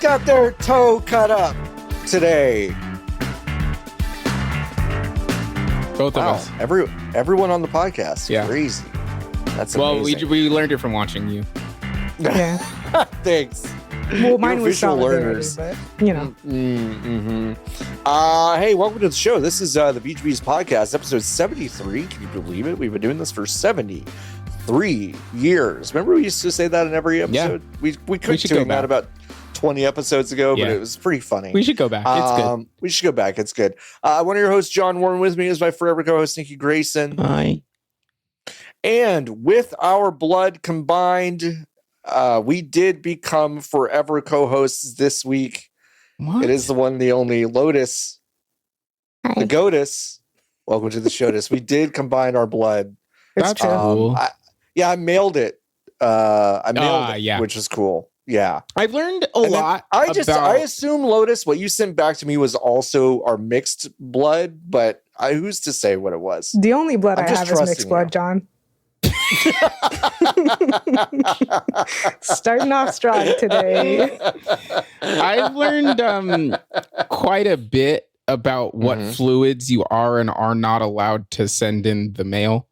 got their toe cut up today? Both of us. Everyone on the podcast. Yeah. Crazy. That's well, amazing. we learned it from watching you. Yeah. Thanks. Well, mine was visual solid learners. already, but you know. Hey, welcome to the show. This is the BGB's podcast, episode 73. Can you believe it? We've been doing this for 73 years. Remember we used to say that in every episode? Yeah. We could doing that about 20 episodes ago, but it was pretty funny. We should go back. It's good. We should go back. It's good. One of your hosts, John Warren, with me is my forever co-host, Nikki Grayson. Hi. And with our blood combined, we did become forever co-hosts this week. What? It is the one, the only Lotus, Hi. the Goatus. Welcome to the Shotus. We did combine our blood. That's cool. I mailed it. I mailed it, yeah. which is cool. Yeah. I've learned a lot. I assume, Lotus, what you sent back to me was also our mixed blood, but who's to say what it was? The only blood I'm I just have is mixed trusting blood, you. John. Starting off strong today. I've learned quite a bit about what fluids you are and are not allowed to send in the mail.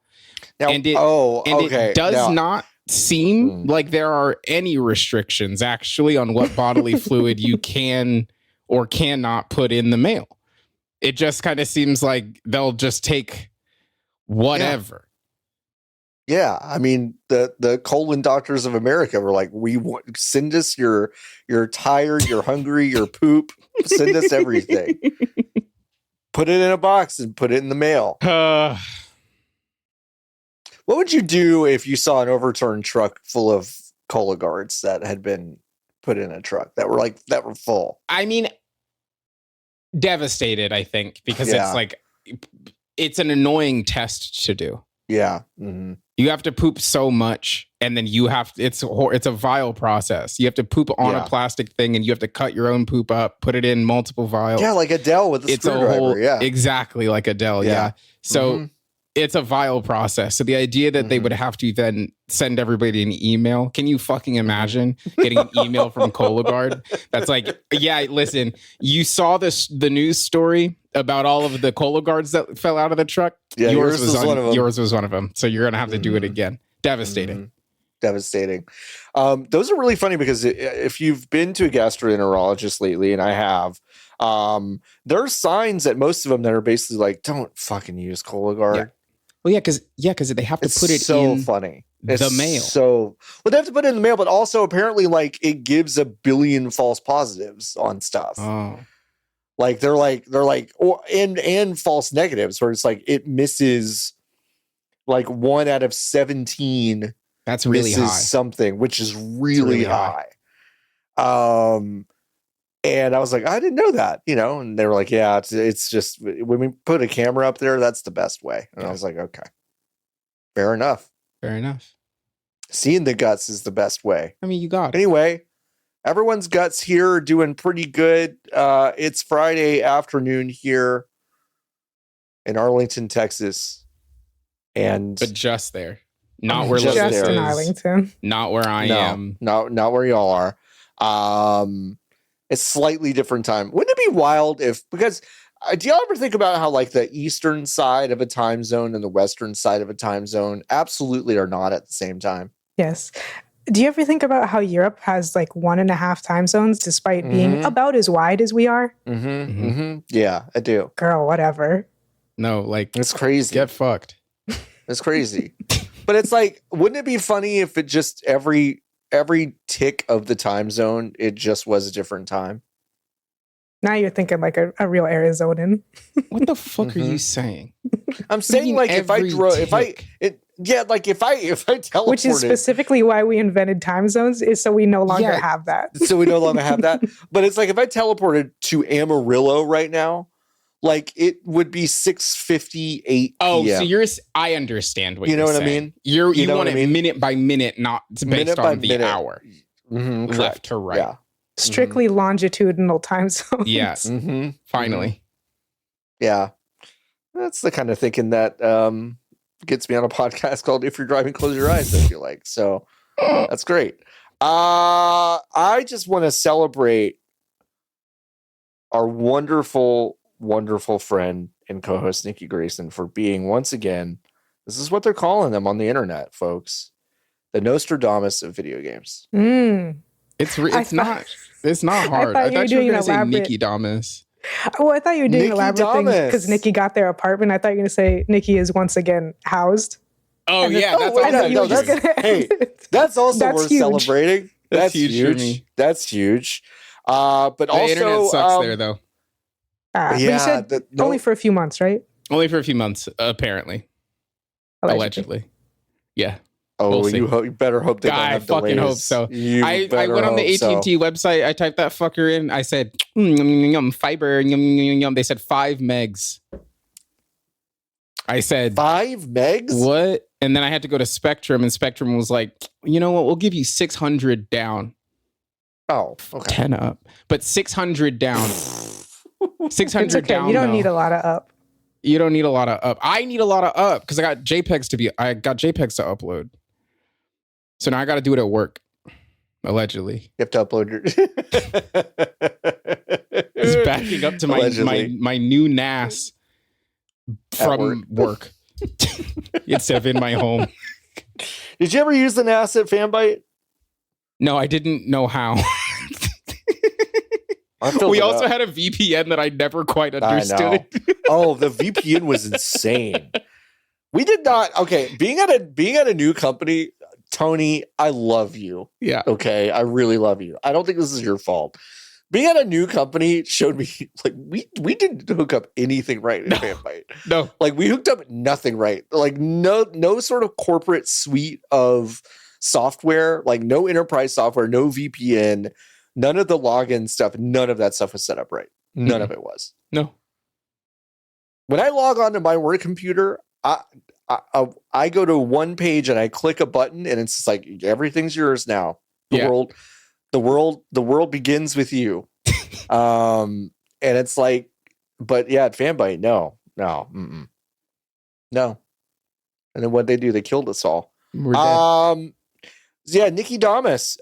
Now, It does not seem like there are any restrictions actually on what bodily fluid you can or cannot put in the mail. It just kind of seems like they'll just take whatever. Yeah, I mean the colon doctors of America were like, send us your tired, you're hungry, your poop, send us everything. Put it in a box and put it in the mail. What would you do if you saw an overturned truck full of Cologuards that had been put in a truck that were full? I mean, devastated, I think, because it's an annoying test to do. Yeah. Mm-hmm. You have to poop so much, and then it's a vile process. You have to poop on a plastic thing, and you have to cut your own poop up, put it in multiple vials. Yeah, like Adele with the screwdriver. Exactly like Adele. Yeah. So it's a vile process. So the idea that they would have to then send everybody an email. Can you fucking imagine getting an email from Cologuard? That's like, yeah, listen, you saw the news story about all of the Cologuards that fell out of the truck. Yeah, yours was one of them. Yours was one of them. So you're going to have to do it again. Devastating. Devastating. Those are really funny because if you've been to a gastroenterologist lately, and I have, there are signs at most of them that are basically like, don't fucking use Cologuard. Yeah. Well, because they have to put it in funny. The mail. So, well, they have to put it in the mail, but also apparently, like, it gives a billion false positives on stuff. Oh, like they're like, and false negatives, where it's like it misses like 1 out of 17. That's really high. Something, which is really high. And I was like, I didn't know that, and they were like, yeah, it's just when we put a camera up there, that's the best way. And I was like, okay, fair enough. Seeing the guts is the best way. I mean, you got it. Anyway, everyone's guts here are doing pretty good. It's Friday afternoon here in Arlington, Texas. But just there. Not where Just Lotus there. In is. Arlington. Not where I am. No, not where y'all are. It's slightly different time. Wouldn't it be wild because do y'all ever think about how like the eastern side of a time zone and the western side of a time zone absolutely are not at the same time? Yes. Do you ever think about how Europe has like 1.5 time zones despite being about as wide as we are? Yeah, I do. Girl, whatever. No, like It's crazy. get fucked. It's crazy. But it's like, wouldn't it be funny if it just every tick of the time zone, it just was a different time? Now you're thinking like a real Arizonan. What the fuck are you saying? I'm saying like if I teleported, Which is specifically why we invented time zones, is so we no longer have that. so we no longer have that. But it's like if I teleported to Amarillo right now, like it would be 6:58. Oh, PM. so I understand what You know you're what I saying. mean? You know want what I it mean? minute by minute, not based Minute on by the minute. hour. Left to right. Yeah. Strictly longitudinal time zones. Yes. Finally. Yeah. That's the kind of thinking that gets me on a podcast called If You're Driving, Close Your Eyes, I feel like. So that's great. I just want to celebrate our wonderful, wonderful friend and co-host Nikki Grayson for being once again. This is what they're calling them on the internet, folks. The Nostradamus of video games. It's not hard. I thought you were going to say Nikki Damus. Well, I thought you were doing elaborate things because Nikki got their apartment. I thought you were going to say Nikki is once again housed. Oh, yeah. That's also worth huge. Celebrating. That's huge. That's huge. But the also, internet sucks there, though. But you said only for a few months, right? Only for a few months, apparently. Allegedly. Yeah. Oh, we'll you better hope they don't have delays. I fucking hope so. I went on the AT&T website. I typed that fucker in. I said, fiber. They said 5 megs. I said 5 megs? What? And then I had to go to Spectrum, and Spectrum was like, you know what? We'll give you 600 down. Oh, okay. 10 up. But 600 down. 600 okay. down. You don't need a lot of up. You don't need a lot of up. I need a lot of up because I got JPEGs to upload. So now I got to do it at work. Allegedly. You have to upload your It's backing up to my new NAS from work. Instead of in my home. Did you ever use the NAS at Fanbyte? No, I didn't know how. We also had a VPN that I never quite understood. Oh, the VPN was insane. We did not. Okay, being at a new company, Tony, I love you. Yeah. Okay, I really love you. I don't think this is your fault. Being at a new company showed me like we didn't hook up anything right in Fanbyte. No, like we hooked up nothing right. Like no sort of corporate suite of software, like no enterprise software, no VPN. None of the login stuff, none of that stuff was set up right. None of it was. No. When I log on to my work computer, I go to one page and I click a button and it's just like everything's yours now. The world begins with you. And it's like, but yeah, at Fanbyte, no. And then what they do? They killed us all. We're dead. Yeah, Nikki Damus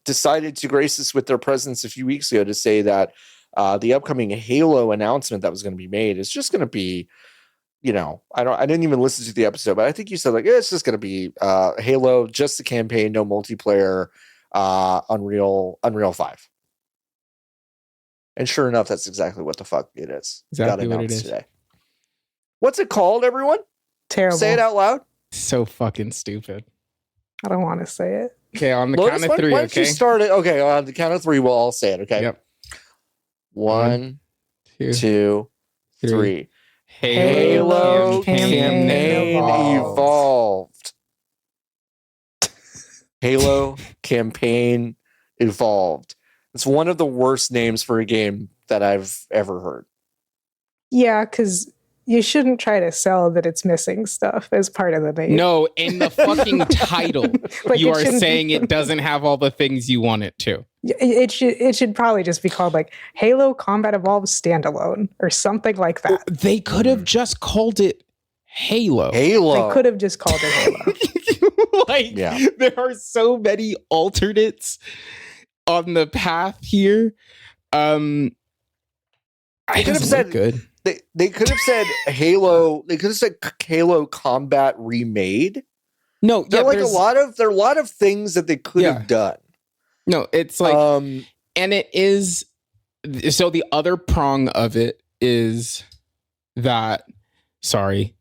decided to grace us with their presence a few weeks ago to say that the upcoming Halo announcement that was going to be made is just going to be, I didn't even listen to the episode, but I think you said like it's just going to be Halo, just the campaign, no multiplayer, Unreal 5. And sure enough, that's exactly what the fuck it is. Exactly what it is today. What's it called, everyone? Terrible. Say it out loud. So fucking stupid. I don't want to say it. Okay, on the count of 3, why don't you start it? Okay, on the count of 3, we'll all say it, okay? Yep. 1, 2, 3. Halo campaign evolved. Halo campaign evolved. It's one of the worst names for a game that I've ever heard. Yeah, because you shouldn't try to sell that it's missing stuff as part of the name. No, in the fucking title, you are saying it doesn't have all the things you want it to. It should probably just be called like Halo Combat Evolved Standalone or something like that. They could have just called it Halo. They could have just called it Halo. There are so many alternates on the path here. They could have said good. They could have said Halo. They could have said Halo Combat Remade. No, there are a lot of things that they could have done. No, it's like, and it is. So the other prong of it is that. Sorry,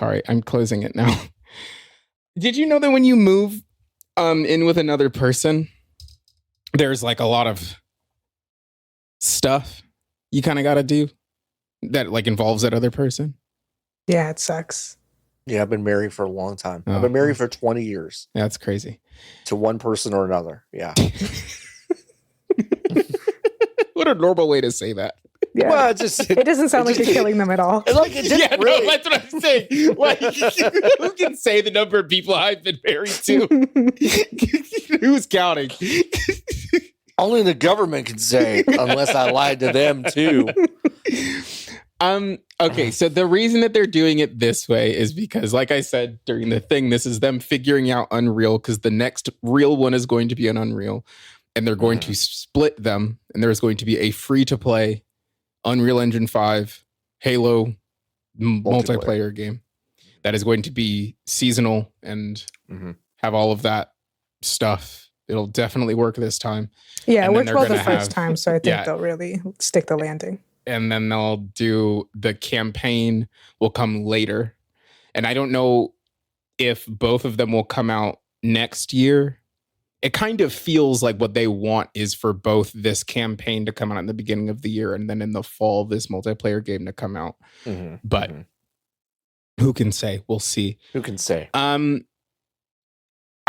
I'm closing it now. Did you know that when you move in with another person, there's like a lot of stuff you kind of got to do that like involves that other person? Yeah, it sucks. Yeah, I've been married for a long time. I've been married for 20 years. Yeah, that's crazy. To one person or another. Yeah. What a normal way to say that. Yeah. Well, it doesn't sound like you're killing them at all. Like it really. No, that's what I'm saying. Like, who can say the number of people I've been married to? Who's counting? Only the government can say, unless I lied to them too. Okay, so the reason that they're doing it this way is because, like I said during the thing, this is them figuring out Unreal because the next real one is going to be an Unreal. and they're going to split them, and there's going to be a free-to-play Unreal Engine 5 Halo multiplayer game that is going to be seasonal and have all of that stuff. It'll definitely work this time. Yeah, it worked well the first time, so I think they'll really stick the landing. And then they'll do the campaign will come later. And I don't know if both of them will come out next year. It kind of feels like what they want is for both this campaign to come out in the beginning of the year and then in the fall, this multiplayer game to come out. But who can say? We'll see. Who can say? I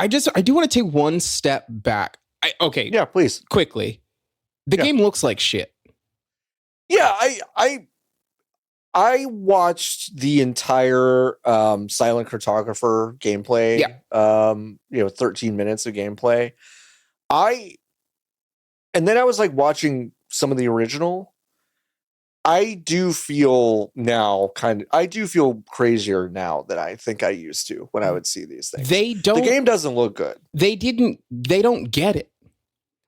do want to take one step back. Yeah, please. Quickly. The game looks like shit. Yeah, I watched the entire Silent Cartographer gameplay. 13 minutes of gameplay. And then I was like watching some of the original. I do feel crazier now than I think I used to when I would see these things. The game doesn't look good. They don't get it.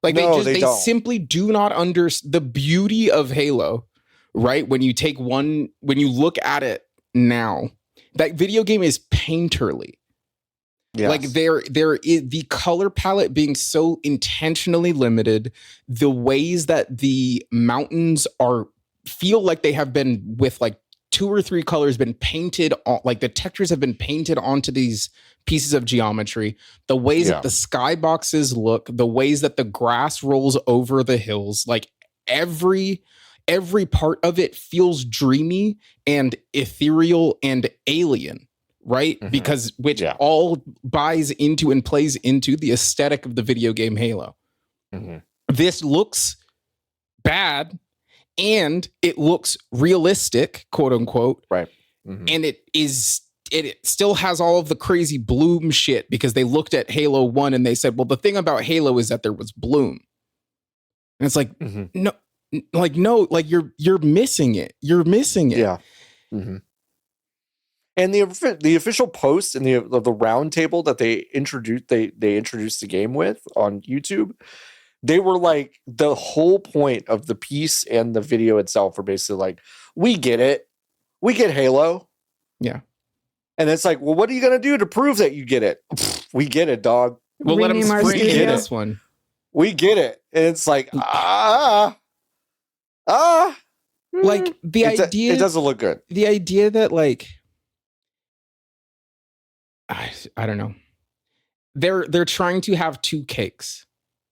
Like they simply do not understand the beauty of Halo, right? When you look at it now, that video game is painterly. Yes. Like there is the color palette being so intentionally limited, the ways that the mountains feel like they have been with like 2 or 3 colors been painted on, like the textures have been painted onto these pieces of geometry, the ways that the skyboxes look, the ways that the grass rolls over the hills, like every part of it feels dreamy and ethereal and alien, right? Because all buys into and plays into the aesthetic of the video game Halo. This looks bad and it looks realistic, quote unquote. Right. And it still has all of the crazy bloom shit because they looked at Halo 1 and they said, well, the thing about Halo is that there was bloom. And it's like, no, you're missing it. You're missing it. Yeah. And the official post and the round table that they introduced the game with on YouTube, they were like, the whole point of the piece and the video itself are basically like, we get it. We get Halo. Yeah. And it's like, well, what are you going to do to prove that you get it? We get it, dog. We'll let them freak in this one. We get it. And it's like, Like the idea. It doesn't look good. The idea that like, I don't know. They're trying to have 2 cakes.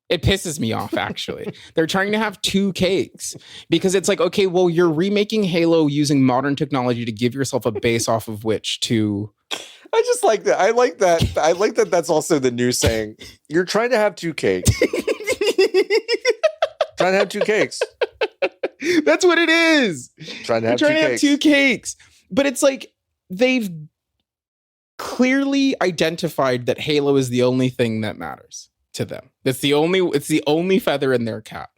It pisses me off, actually. They're trying to have 2 cakes because it's like, okay, well, you're remaking Halo using modern technology to give yourself a base off of which to. I just like that. I like that. I like that. That's also the new saying. You're trying to have 2 cakes. Trying to have 2 cakes. That's what it is. Trying to have 2 cakes. But it's like they've clearly identified that Halo is the only thing that matters to them. It's the only feather in their cap.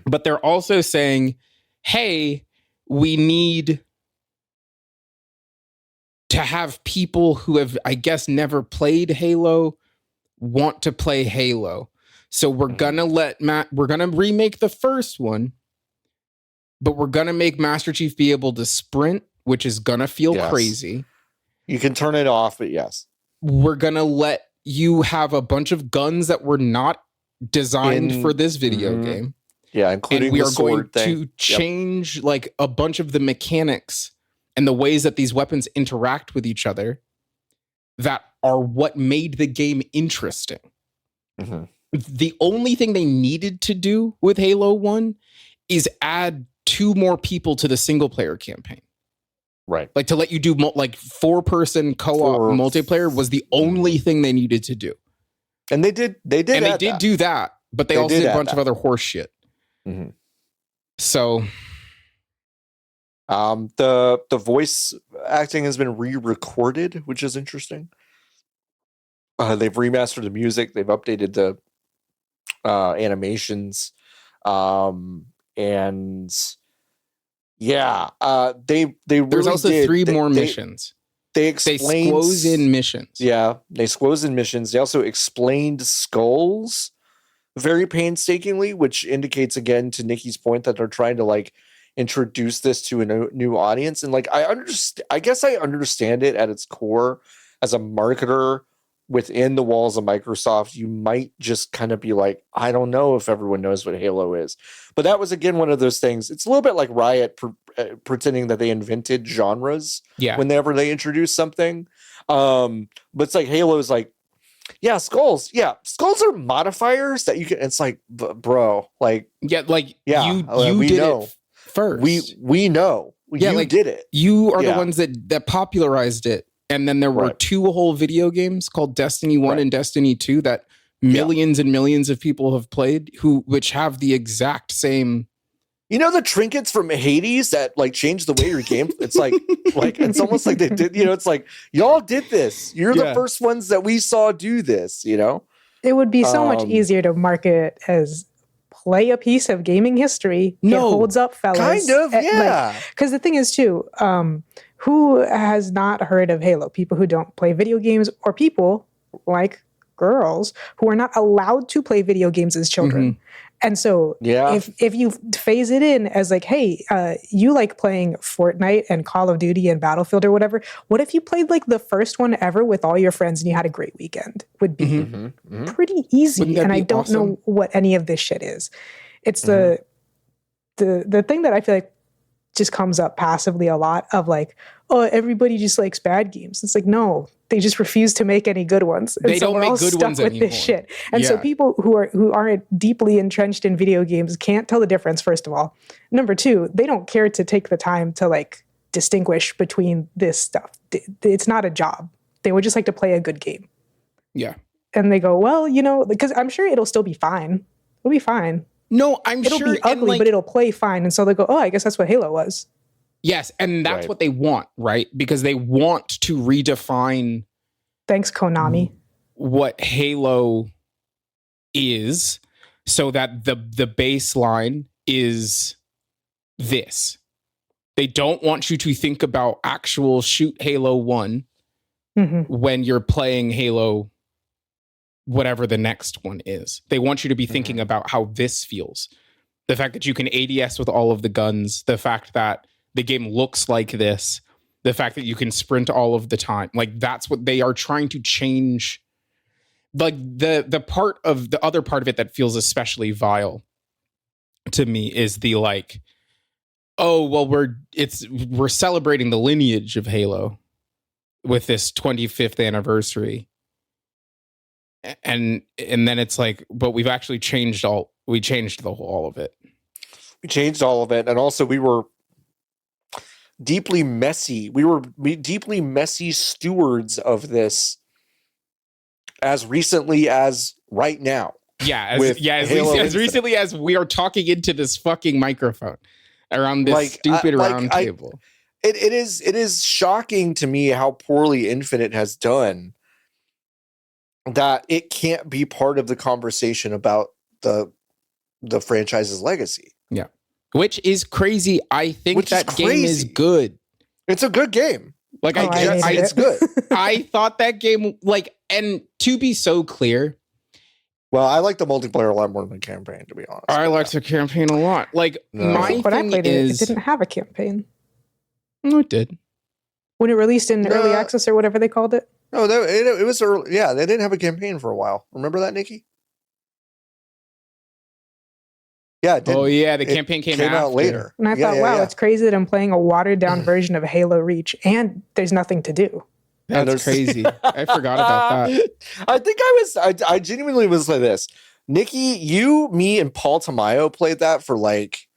But they're also saying, hey, we need to have people who have, I guess, never played Halo want to play Halo. So we're gonna we're gonna remake the first one, but we're gonna make Master Chief be able to sprint, which is gonna feel crazy. You can turn it off, but yes. We're gonna let you have a bunch of guns that were not designed for this video game. Yeah, including and we are going thing. To change like a bunch of the mechanics and the ways that these weapons interact with each other that are what made the game interesting. The only thing they needed to do with Halo 1 is add 2 more people to the single player campaign. Right. Like to let you do 4-person co-op multiplayer was the only thing they needed to do. And they did do that, but they also did a bunch of other horse shit. So the voice acting has been re-recorded, which is interesting. They've remastered the music, they've updated the animations, and yeah, they there's really also did. 3 more missions. They squoze in missions. Yeah, they squoze in missions. They also explained skulls very painstakingly, which indicates again to Nikki's point that they're trying to like introduce this to a new audience. And like I guess I understand it at its core. As a marketer within the walls of Microsoft, you might just kind of be like, I don't know if everyone knows what Halo is. But that was again one of those things. It's a little bit like Riot pretending that they invented genres whenever they introduce something. But it's like Halo's like, yeah, skulls. Yeah, skulls are modifiers that you can. It's like, bro, like, you we did know. It first. We know. Yeah, you did it. You are the ones that popularized it. And then there were two whole video games called Destiny 1 and Destiny 2 that millions and millions of people have played, which have the exact same. You know, the trinkets from Hades that like changed the way your game. It's like it's almost like they did. You know, it's like y'all did this. You're the first ones that we saw do this. You know, it would be so much easier to market it as play a piece of gaming history. It holds up, fellas. Kind of, yeah. Because the thing is, too, who has not heard of Halo? People who don't play video games, or people like girls who are not allowed to play video games as children. Mm-hmm. And so if you phase it in as like, hey, you like playing Fortnite and Call of Duty and Battlefield or whatever, what if you played like the first one ever with all your friends and you had a great weekend? Would be pretty easy. And I don't know what any of this shit is. It's the thing that I feel like just comes up passively a lot of like, oh, everybody just likes bad games. It's like, no, they just refuse to make any good ones. And they don't make good ones with anymore. This shit. And so people who aren't deeply entrenched in video games can't tell the difference, first of all. Number two, they don't care to take the time to like distinguish between this stuff. It's not a job. They would just like to play a good game. Yeah. And they go, well, you know, because I'm sure it'll still be fine. It'll be fine. No, it'll be ugly, but it'll play fine. And so they go, oh, I guess that's what Halo was. Yes, and that's what they want, right? Because they want to redefine. Thanks, Konami. What Halo is, so that the baseline is this. They don't want you to think about actual shoot Halo 1 when you're playing Halo, whatever the next one is. They want you to be thinking about how this feels. The fact that you can ADS with all of the guns, the fact that the game looks like this, the fact that you can sprint all of the time. Like, that's what they are trying to change. Like, the other part of it that feels especially vile to me is the like, oh, well, we're celebrating the lineage of Halo with this 25th anniversary. And then it's like, but we've actually changed all of it. We changed all of it. And also we were deeply messy. We were deeply messy stewards of this as recently as right now. Yeah. As recently as we are talking into this fucking microphone around this stupid round table. It is shocking to me how poorly Infinite has done that it can't be part of the conversation about the franchise's legacy. Yeah. Which is crazy. I think that game is good. It's a good game. Like it's good. I thought that game, like, and to be so clear. Well, I like the multiplayer a lot more than the campaign, to be honest. I liked the campaign a lot. Like, my when thing I played is, it didn't have a campaign. No, it did. When it released in early access or whatever they called it. No, it was early. Yeah, they didn't have a campaign for a while. Remember that, Nikki? Yeah, it did. Oh yeah, the campaign came out later. And I thought, wow, it's crazy that I'm playing a watered down version of Halo Reach and there's nothing to do. That's crazy. I forgot about that. I genuinely was like this. Nikki, you, me, and Paul Tamayo played that for like,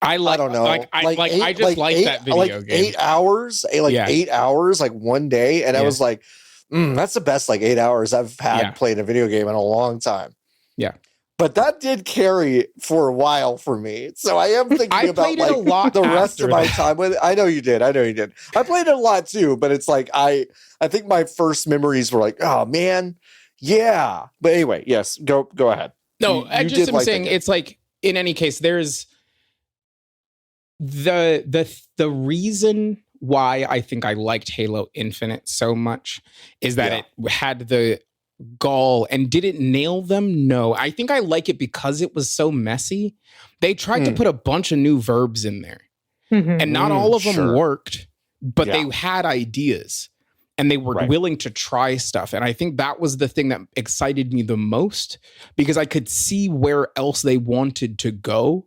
I don't know. I just like that video game. 8 hours, 8 hours, like one day. And I was like, that's the best 8 hours I've had playing a video game in a long time. Yeah. But that did carry for a while for me. So I am thinking about a lot the rest of my time with it. I know you did. I played it a lot too, but it's like I think my first memories were like, oh man, yeah. But anyway, yes, go ahead. No, I'm saying it's like, in any case, there's the reason why I think I liked Halo Infinite so much is that it had the gall. And did it nail them? No. I think I like it because it was so messy. They tried to put a bunch of new verbs in there. And not all of them worked, but they had ideas. And they were willing to try stuff. And I think that was the thing that excited me the most, because I could see where else they wanted to go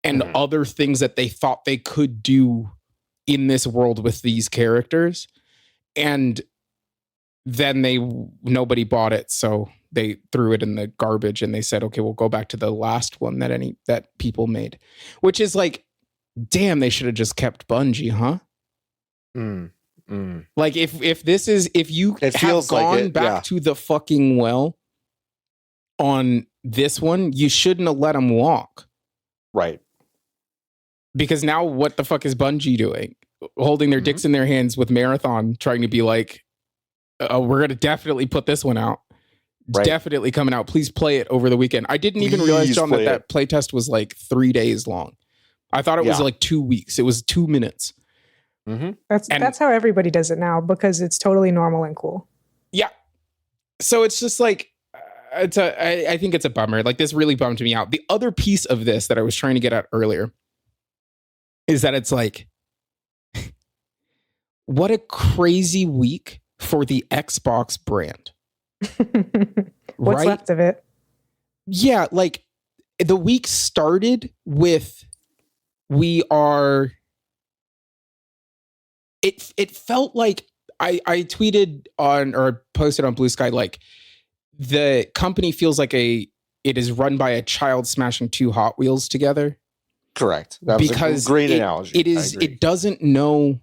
and other things that they thought they could do in this world with these characters. And then nobody bought it. So they threw it in the garbage and they said, okay, we'll go back to the last one that people made, which is like, damn, they should have just kept Bungie, huh? Like if you have gone back to the fucking well on this one, you shouldn't have let them walk. Right. Because now what the fuck is Bungie doing? Holding their dicks in their hands with Marathon, trying to be like, we're going to definitely put this one out. It's definitely coming out. Please play it over the weekend. I didn't even realize, John, that playtest was like 3 days long. I thought it was like 2 weeks. It was 2 minutes. That's how everybody does it now, because it's totally normal and cool. Yeah. So it's just like, I think it's a bummer. Like, this really bummed me out. The other piece of this that I was trying to get at earlier is that it's like, what a crazy week for the Xbox brand. What's left of it? Yeah, like the week started with it felt like I tweeted on or posted on Blue Sky, like the company feels like it is run by a child smashing two Hot Wheels together. Correct. That was a great analogy. It doesn't know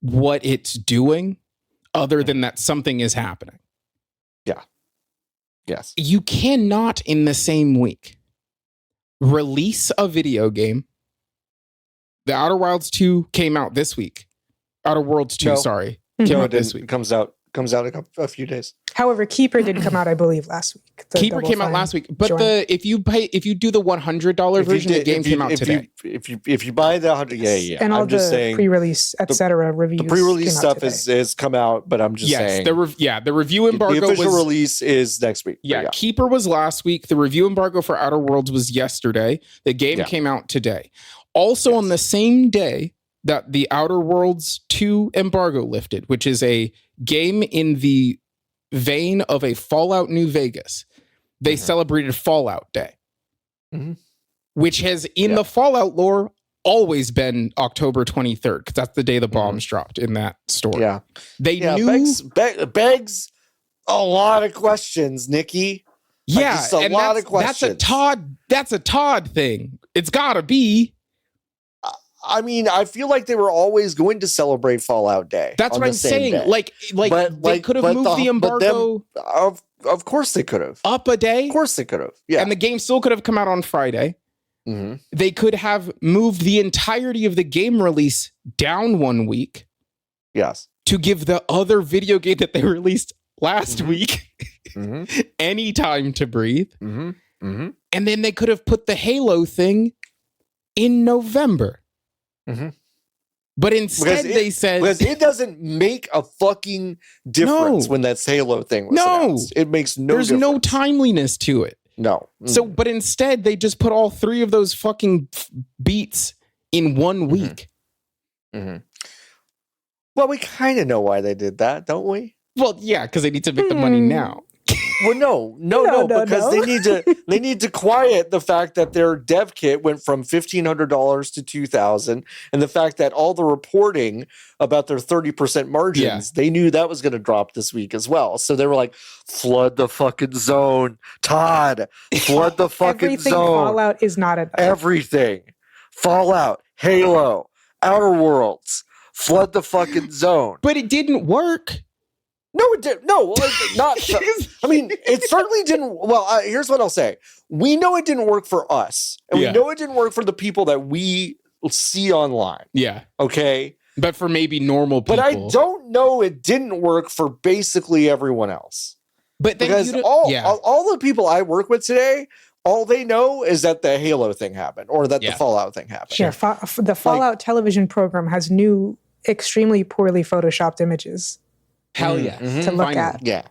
what it's doing other than that something is happening. Yeah. Yes. You cannot in the same week release a video game. The Outer Wilds 2 came out this week. Outer Worlds 2, came out this week. It comes out a few days. However, Keeper did come out, I believe, last week. Keeper came out last week, but if you do the $100 version, the game came out today. If you buy the $100, and all the pre-release, etc. reviews, the pre-release stuff has come out, but I'm just saying, the review embargo. The official release is next week. Yeah, Keeper was last week. The review embargo for Outer Worlds was yesterday. The game came out today. Also on the same day that the Outer Worlds 2 embargo lifted, which is a game in the vein of a Fallout New Vegas, they celebrated Fallout Day, which has in the Fallout lore always been October 23rd, because that's the day the bombs dropped in that store. Yeah. They knew... Begs a lot of questions, Nikki. Yeah, just a lot of questions. That's a Todd thing. It's gotta be. I mean, I feel like they were always going to celebrate Fallout Day. That's what I'm saying. Day. Like they could have moved the embargo. Of course they could have. Up a day. Of course they could have. Yeah. And the game still could have come out on Friday. They could have moved the entirety of the game release down 1 week. Yes. To give the other video game that they released last week any time to breathe. And then they could have put the Halo thing in November. But instead they said... Because it doesn't make a fucking difference when that Halo thing was announced. It makes no difference. There's no timeliness to it. No. So, but instead they just put all three of those fucking beats in 1 week. Well, we kind of know why they did that, don't we? Well, yeah, because they need to make the money now. Well, no, because they need to quiet the fact that their dev kit went from $1,500 to $2,000, and the fact that all the reporting about their 30% margins, they knew that was going to drop this week as well. So they were like, "Flood the fucking zone, Todd! Flood the fucking Everything zone." Fallout is not enough. Everything, Fallout, Halo, Outer Worlds, flood the fucking zone. But it didn't work. No, it didn't. No, not. I mean, it certainly didn't. Well, here's what I'll say. We know it didn't work for us. And we know it didn't work for the people that we see online. Yeah. Okay? But for maybe normal people. But I don't know it didn't work for basically everyone else. But then because all the people I work with today, all they know is that the Halo thing happened or that the Fallout thing happened. Sure. The Fallout television program has new, extremely poorly photoshopped images. Hell yeah. To look at. Yeah.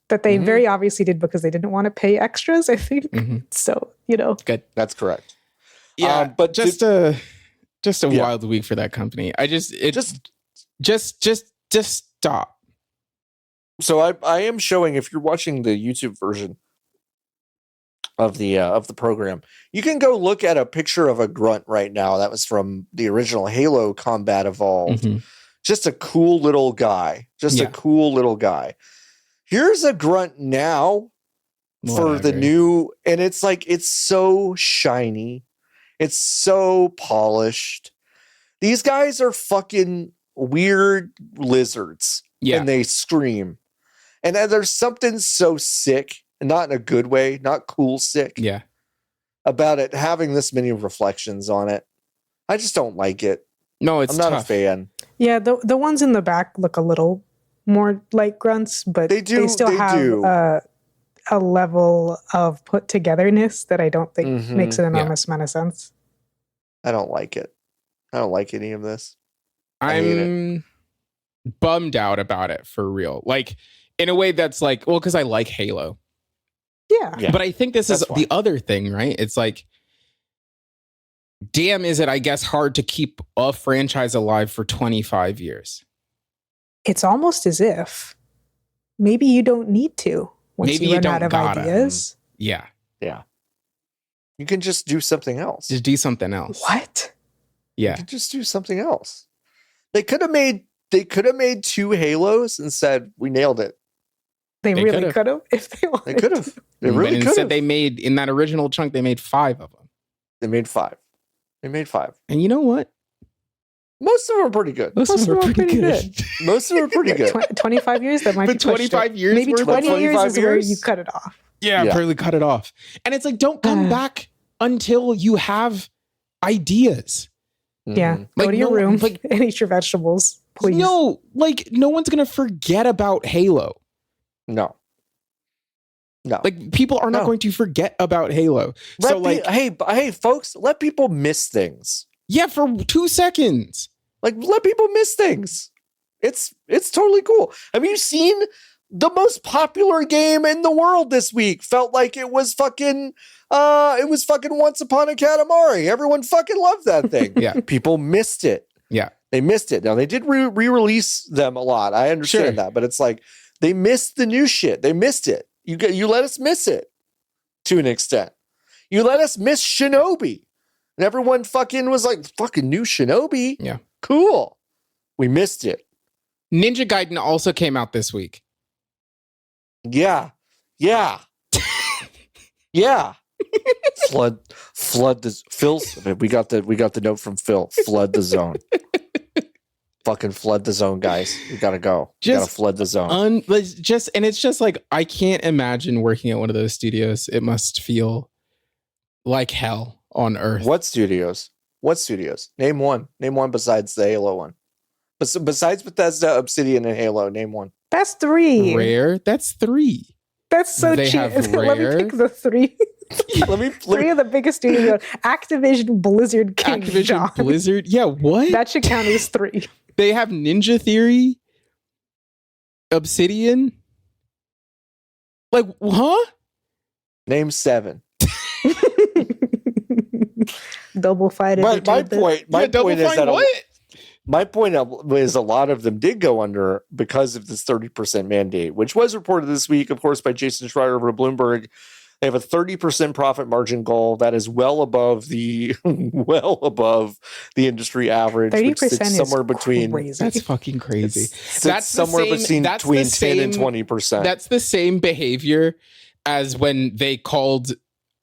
that they very obviously did because they didn't want to pay extras, I think. So, Good. That's correct. Yeah, but just a wild week for that company. Just stop. So I am showing, if you're watching the YouTube version of the program, you can go look at a picture of a grunt right now. That was from the original Halo Combat Evolved. Just a cool little guy. A cool little guy. Here's a grunt now for the new, and it's like, it's so shiny. It's so polished. These guys are fucking weird lizards. And they scream. And there's something so sick, not in a good way, not cool sick. Yeah. About it having this many reflections on it. I just don't like it. No, I'm not a fan. Yeah, the ones in the back look a little more like grunts, but they still have a level of put togetherness that I don't think makes an enormous amount of sense. I don't like it. I don't like any of this. I'm bummed out about it, for real. Like, in a way that's like, well, because I like Halo. Yeah. But I think this is the other thing, right? It's like, damn, is it, I guess, hard to keep a franchise alive for 25 years? It's almost as if maybe you don't need to once you run out of ideas. Yeah. Yeah. You can just do something else. Just do something else. What? Yeah. You can just do something else. They could have made 2 Halos and said, we nailed it. They really could have if they wanted. They could have. They really could have. Instead, they made, in that original chunk, they made 5 of them. They made 5. And you know what? Most of them are pretty good. Most of them are pretty good. Most of them are pretty good. 25 years, that might be 25 years. Maybe 20 years is where you cut it off. Yeah, probably cut it off. And it's like, don't come back until you have ideas. Yeah. Go to your room and eat your vegetables, please. No, like, no one's going to forget about Halo. No. Like, people are not going to forget about Halo. Hey, folks, let people miss things. Yeah, for 2 seconds. Like, let people miss things. It's totally cool. Have you seen the most popular game in the world this week? Felt like it was fucking Once Upon a Katamari. Everyone fucking loved that thing. Yeah. People missed it. Yeah. They missed it. Now, they did re-release them a lot. I understand that, but it's like, they missed the new shit. They missed it. You let us miss it to an extent. You let us miss Shinobi. And everyone fucking was like, fucking new Shinobi? Yeah. Cool. We missed it. Ninja Gaiden also came out this week. Yeah. Yeah. Yeah. Flood this. Phil, we got the note from Phil. Flood the zone. Fucking flood the zone, guys. We gotta go. We gotta flood the zone. And it's just like, I can't imagine working at one of those studios. It must feel like hell on earth. What studios? Name one besides the Halo one. Besides Bethesda, Obsidian, and Halo, name one. That's 3. Rare? That's 3. That's so cheap. Let me pick the 3. Let me 3 of the biggest studios. Activision, Blizzard, King Activision, Blizzard. Yeah, what? That should count as 3. They have Ninja Theory, Obsidian. Like, huh? Name 7. Double Fight. My point is a lot of them did go under because of this 30% mandate, which was reported this week, of course, by Jason Schreier over Bloomberg. They have a 30% profit margin goal that is well above the industry average. 30% is somewhere between crazy. That's fucking crazy. That's somewhere between 10 and 20%. That's the same behavior as when they called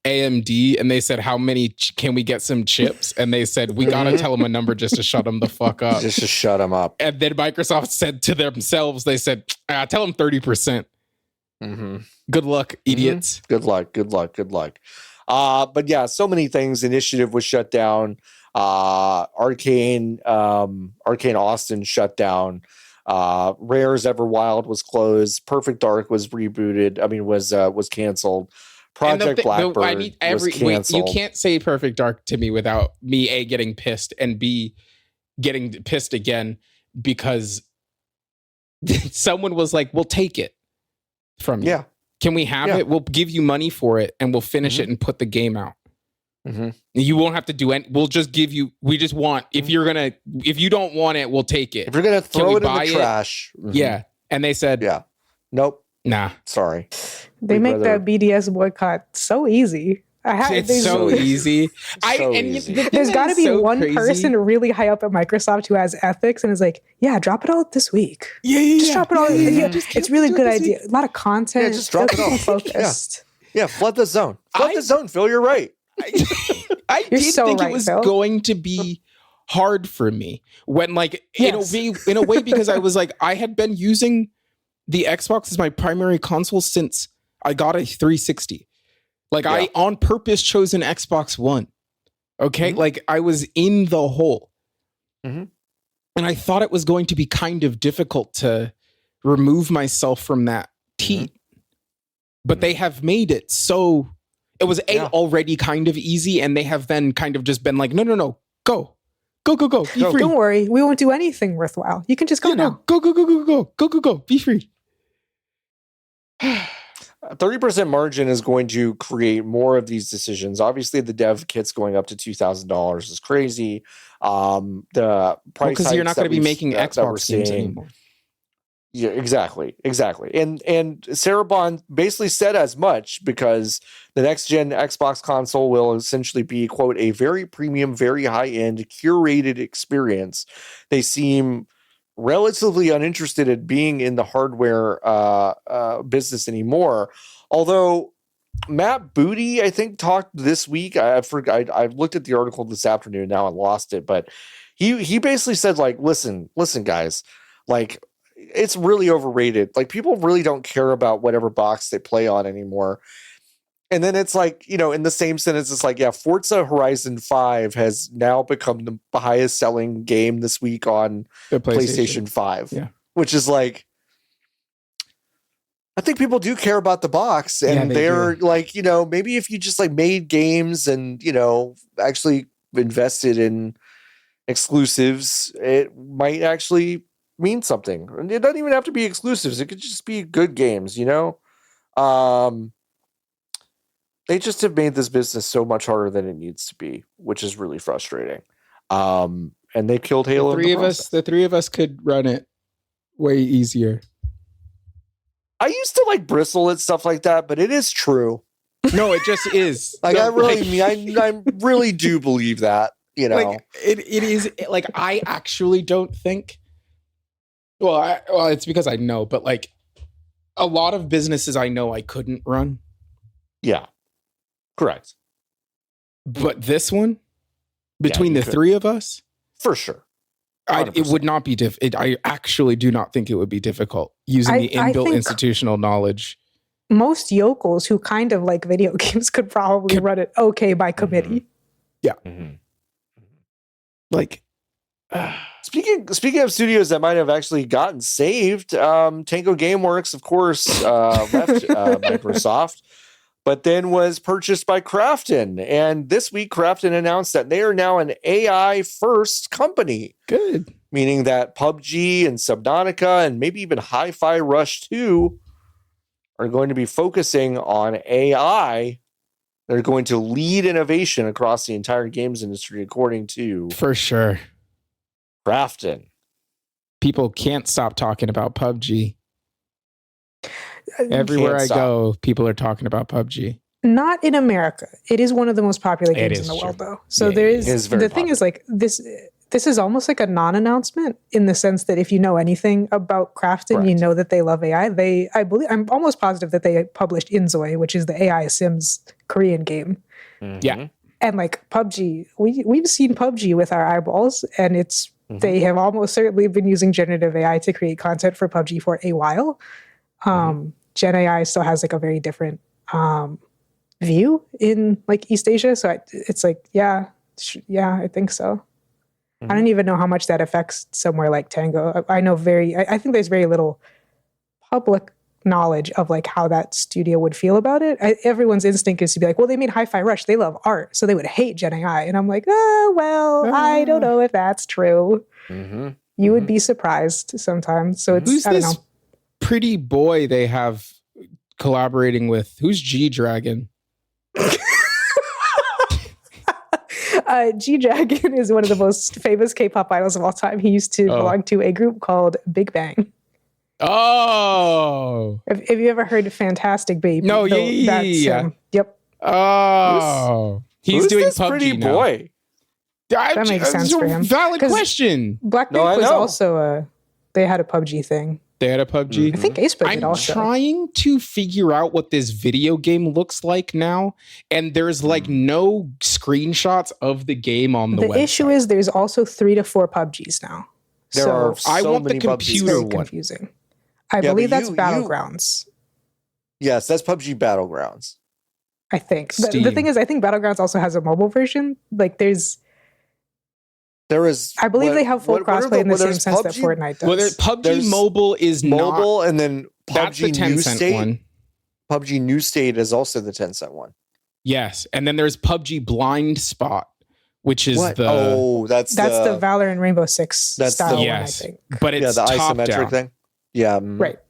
AMD and they said, how many can we get some chips? And they said, we got to tell them a number just to shut them the fuck up. Just to shut them up. And then Microsoft said to themselves, they said, tell them 30%. Mm-hmm. Good luck, idiots. Mm-hmm. Good luck. But yeah, so many things. Initiative was shut down. Arcane Austin shut down. Rare's Everwild was closed. Perfect Dark was rebooted. Was canceled. Project Blackbird was canceled. You can't say Perfect Dark to me without me A, getting pissed, and B, getting pissed again because someone was like, "We'll take it." from you. Yeah. Can we have it? We'll give you money for it and we'll finish it and put the game out. You won't have to do any. We'll just give you. We just want. If you don't want it, we'll take it. If you're gonna throw it in the trash, yeah. And they said, nope, nah, sorry. They make that BDS boycott so easy. It's so easy. There's got to be one person really high up at Microsoft who has ethics and is like, yeah, drop it all this week. Just drop it all. It's really a good idea. A lot of content. Yeah, just drop it all. Focused. Yeah, flood the zone. Flood the zone, Phil. You're right. I did think it was going to be hard for me when, like, in a way, because I was like, I had been using the Xbox as my primary console since I got a 360. Like, I on purpose chose an Xbox One. Okay, like I was in the hole, and I thought it was going to be kind of difficult to remove myself from that teat, but they have made it so. It was already kind of easy, and they have then kind of just been like, no, go. Be free. Don't worry, we won't do anything worthwhile. You can just go now. Go. Be free. 30% margin is going to create more of these decisions. Obviously, the dev kit's going up to $2,000 is crazy. The price because you're not going to be making Xbox games anymore. Yeah, exactly. And Sarah Bond basically said as much, because the next gen Xbox console will essentially be, quote, a very premium, very high end, curated experience. They seem relatively uninterested in being in the hardware business anymore. Although Matt Booty, I think, talked this week. I looked at the article this afternoon. Now I lost it, but he basically said, like, listen, guys, like, it's really overrated. Like, people really don't care about whatever box they play on anymore. And then it's like, in the same sentence, it's like, Forza Horizon 5 has now become the highest selling game this week on the PlayStation 5. Yeah. Which is like, I think people do care about the box, and they're like, maybe if you just like made games and, actually invested in exclusives, it might actually mean something. And it doesn't even have to be exclusives. It could just be good games, They just have made this business so much harder than it needs to be, which is really frustrating. And they killed Halo. The three of us could run it way easier. I used to like bristle at stuff like that, but it is true. No, it just is. Like, I really do believe that, Like, it is, like, I actually don't think. Well, it's because I know, but like a lot of businesses I know I couldn't run. Yeah, correct. But this one, between the three of us, for sure, it would not be I actually do not think it would be difficult using the inbuilt institutional knowledge. Most yokels who kind of like video games could probably run it okay by committee. Yeah, like. Speaking of studios that might have actually gotten saved, Tango Gameworks, of course, left Microsoft, but then was purchased by Krafton. And this week, Krafton announced that they are now an AI first company. Good. Meaning that PUBG and Subnautica and maybe even Hi-Fi Rush 2 are going to be focusing on AI. They're going to lead innovation across the entire games industry, according to... For sure. Krafton. People can't stop talking about PUBG. Everywhere I go, people are talking about PUBG. Not in America. It is one of the most popular games in the world, though. So there is the thing is like this is almost like a non-announcement in the sense that if you know anything about Krafton, you know that they love AI. I'm almost positive that they published Inzoi, which is the AI Sims Korean game. Yeah. And like PUBG, we've seen PUBG with our eyeballs, and it's they have almost certainly been using generative AI to create content for PUBG for a while. Gen AI still has like a very different view in like East Asia. So it's like, yeah, I think so. I don't even know how much that affects somewhere like Tango. I think there's very little public knowledge of like how that studio would feel about it. Everyone's instinct is to be like, well, they made Hi-Fi Rush. They love art. So they would hate Gen AI. And I'm like, I don't know if that's true. You would be surprised sometimes. So it's, who's I don't this know. pretty boy they have collaborating with who's G Dragon? G-Dragon is one of the most famous K-pop idols of all time. He used to belong to a group called Big Bang. Oh, Have you ever heard of Fantastic Baby? No, yeah. Yep. Oh, he's doing this PUBG pretty now. boy? That makes sense for him. Valid question. Blackpink was also they had a PUBG thing. They had a PUBG. I think Aespa did also. I'm trying to figure out what this video game looks like now, and there's like no screenshots of the game on the website. The issue is there's also 3 to 4 PUBGs now. I want the computer one. Confusing. I believe that's Battlegrounds. Yes, that's PUBG Battlegrounds. I think. The thing is, I think Battlegrounds also has a mobile version. Like there is. I believe they have full crossplay in the same sense that Fortnite does. Well, PUBG Mobile is mobile, and then that's the PUBG New 10-cent State one. PUBG New State is also the 10-cent one. Yes, and then there's PUBG Blind Spot, which is that's the Valorant Rainbow Six style one, I think. But it's the isometric down. thing. Yeah, right.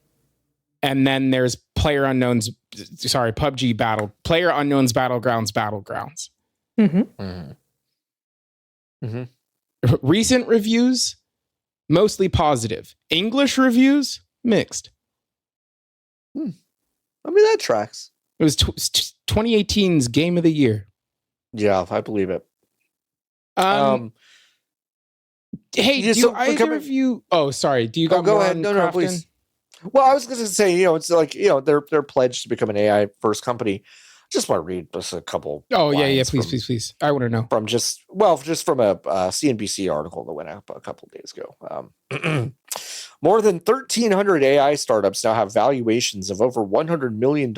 And then there's PlayerUnknown's Battlegrounds. Recent reviews, mostly positive. English reviews, mixed. I mean, that tracks. It was 2018's Game of the Year. Yeah, I believe it. Hey, do either of you... Oh, sorry. Do you go ahead. No, please. Well, I was going to say, it's like, they're pledged to become an AI first company. Just want to read just a couple. Oh, yeah. Please. I want to know. From just from a CNBC article that went up a couple of days ago. More than 1,300 AI startups now have valuations of over $100 million,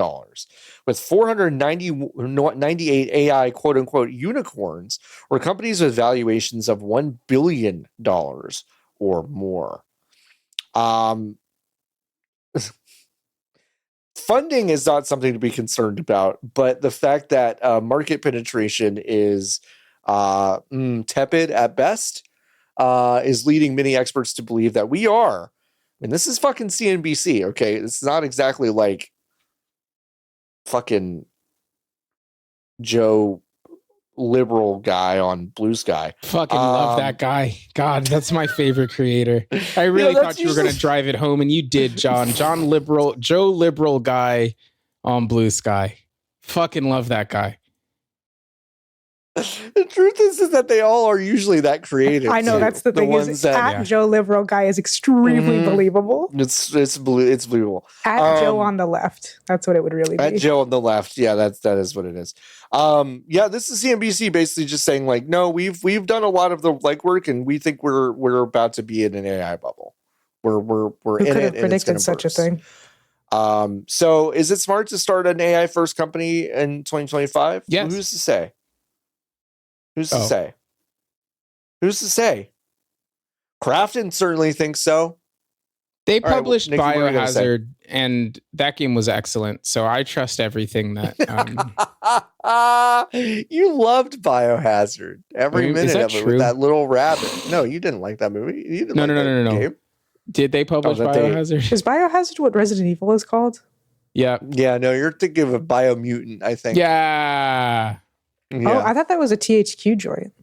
with 498 AI quote unquote unicorns, or companies with valuations of $1 billion or more. Funding is not something to be concerned about, but the fact that market penetration is tepid at best is leading many experts to believe that we are. I mean, this is fucking CNBC, okay? It's not exactly like fucking Joe liberal guy on Blue Sky. Fucking love that guy. God, that's my favorite creator. I really thought you were going to drive it home, and you did, John. Joe liberal guy on Blue Sky. Fucking love that guy. The truth is that they all are usually that creative. I know too. That's the thing. Joe liberal guy is extremely believable. It's believable. At Joe on the left. That's what it would really be. At Joe on the left. Yeah, that is what it is. This is CNBC basically just saying like, no, we've done a lot of the legwork, and we think we're about to be in an AI bubble. We're Who in could it. have predicted such a thing? So is it smart to start an AI first company in 2025? Yes. Who's to say? Who's to say? Who's to say? Krafton certainly thinks so. They published Biohazard, and that game was excellent. So I trust everything that. You loved Biohazard every minute of it with that little rabbit. No, you didn't like that movie. You didn't No. game. Did they publish Biohazard? Is Biohazard what Resident Evil is called? Yeah. Yeah. No, you're thinking of a Biomutant, I think. Yeah. Oh, I thought that was a THQ joint.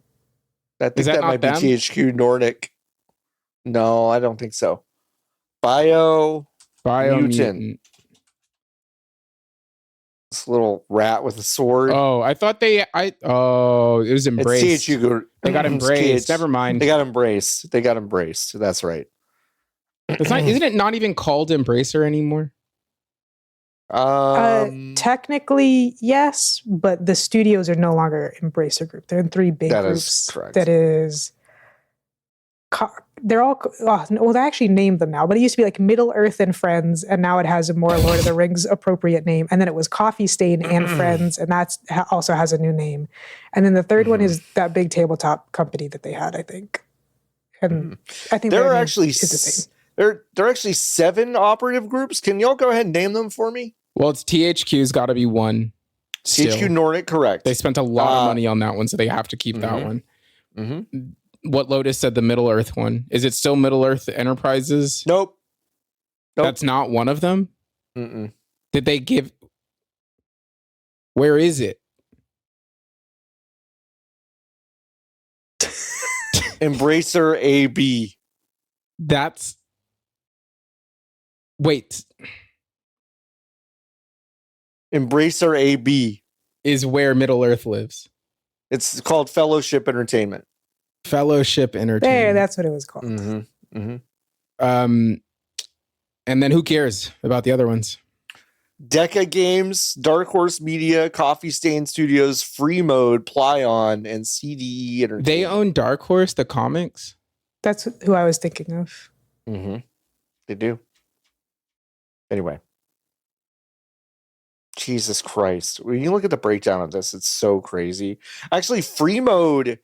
I think that might be THQ Nordic. No, I don't think so. Biomutant. This little rat with a sword. Oh, I thought it was Embraced. They got Embraced. Never mind. They got Embraced. That's right. Isn't it not even called Embracer anymore? Technically, yes, but the studios are no longer Embracer Group. They're in 3 big groups. That is, they're all they actually named them now, but it used to be like Middle Earth and Friends, and now it has a more Lord of the Rings appropriate name. And then it was Coffee Stain and Friends, and that's also has a new name. And then the third one is that big tabletop company that they had, I think. And I think there are actually the same. There are actually 7 operative groups. Can y'all go ahead and name them for me? Well, it's THQ's got to be one. THQ Nordic, correct. They spent a lot of money on that one, so they have to keep that one. What Lotus said, the Middle Earth one. Is it still Middle Earth Enterprises? Nope. That's not one of them? Mm-mm. Did they give? Where is it? Embracer AB. That's. Wait. Embracer AB is where Middle Earth lives. It's called Fellowship Entertainment. Fellowship Entertainment. There, that's what it was called. Mm-hmm. Mm-hmm. And then who cares about the other ones? Deca Games, Dark Horse Media, Coffee Stain Studios, Free Mode, Plyon, and CDE Entertainment. They own Dark Horse, the comics? That's who I was thinking of. Mm-hmm. They do. Anyway. Jesus Christ. When you look at the breakdown of this, it's so crazy. Actually, Free Mode,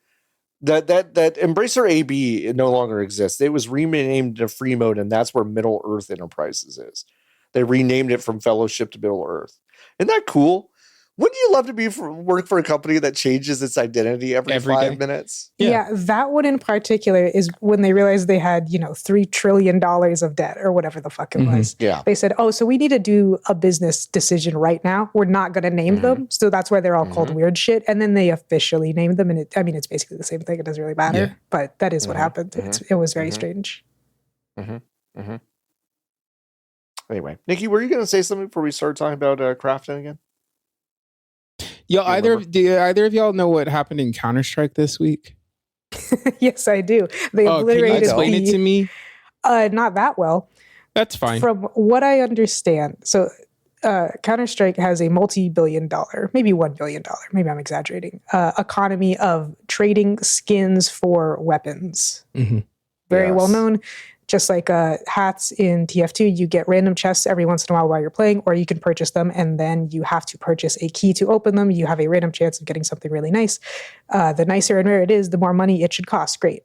that Embracer AB, it no longer exists. It was renamed to Free Mode, and that's where Middle Earth Enterprises is. They renamed it from Fellowship to Middle Earth. Isn't that cool? Wouldn't you love to work for a company that changes its identity every 5 minutes? Yeah, that one in particular is when they realized they had, $3 trillion of debt or whatever the fuck it was. Yeah. They said, so we need to do a business decision right now. We're not going to name them. So that's why they're all called weird shit. And then they officially named them. And it's basically the same thing. It doesn't really matter. Yeah. But that is what happened. It was very strange. Anyway, Nikki, were you going to say something before we start talking about Krafton again? Yo, do either of y'all know what happened in Counter-Strike this week? Yes, I do. They obliterated. Can you explain it to me? Not that well. That's fine. From what I understand, so Counter-Strike has a multi-billion-dollar, maybe $1 billion, maybe I'm exaggerating, economy of trading skins for weapons. Very well known. Just like hats in TF2, you get random chests every once in a while you're playing, or you can purchase them, and then you have to purchase a key to open them. You have a random chance of getting something really nice. The nicer and rarer it is, the more money it should cost. Great.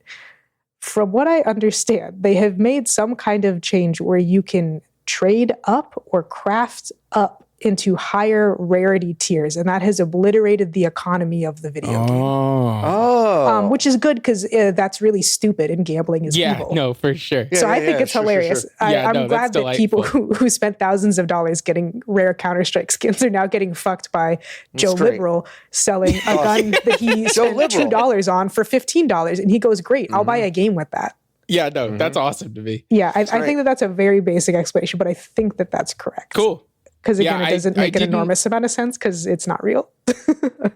From what I understand, they have made some kind of change where you can trade up or craft up into higher rarity tiers, and that has obliterated the economy of the video game. Which is good because that's really stupid and gambling is evil. No, for sure. So I think it's hilarious. Sure. I'm glad that people who spent thousands of dollars getting rare Counter-Strike skins are now getting fucked by Joe Liberal selling a gun that he spent $2 on for $15, and he goes, great, I'll buy a game with that. Yeah, no, that's awesome to me. Yeah, I think that's a very basic explanation, but I think that's correct. Cool. Because again, it doesn't make an enormous amount of sense because it's not real.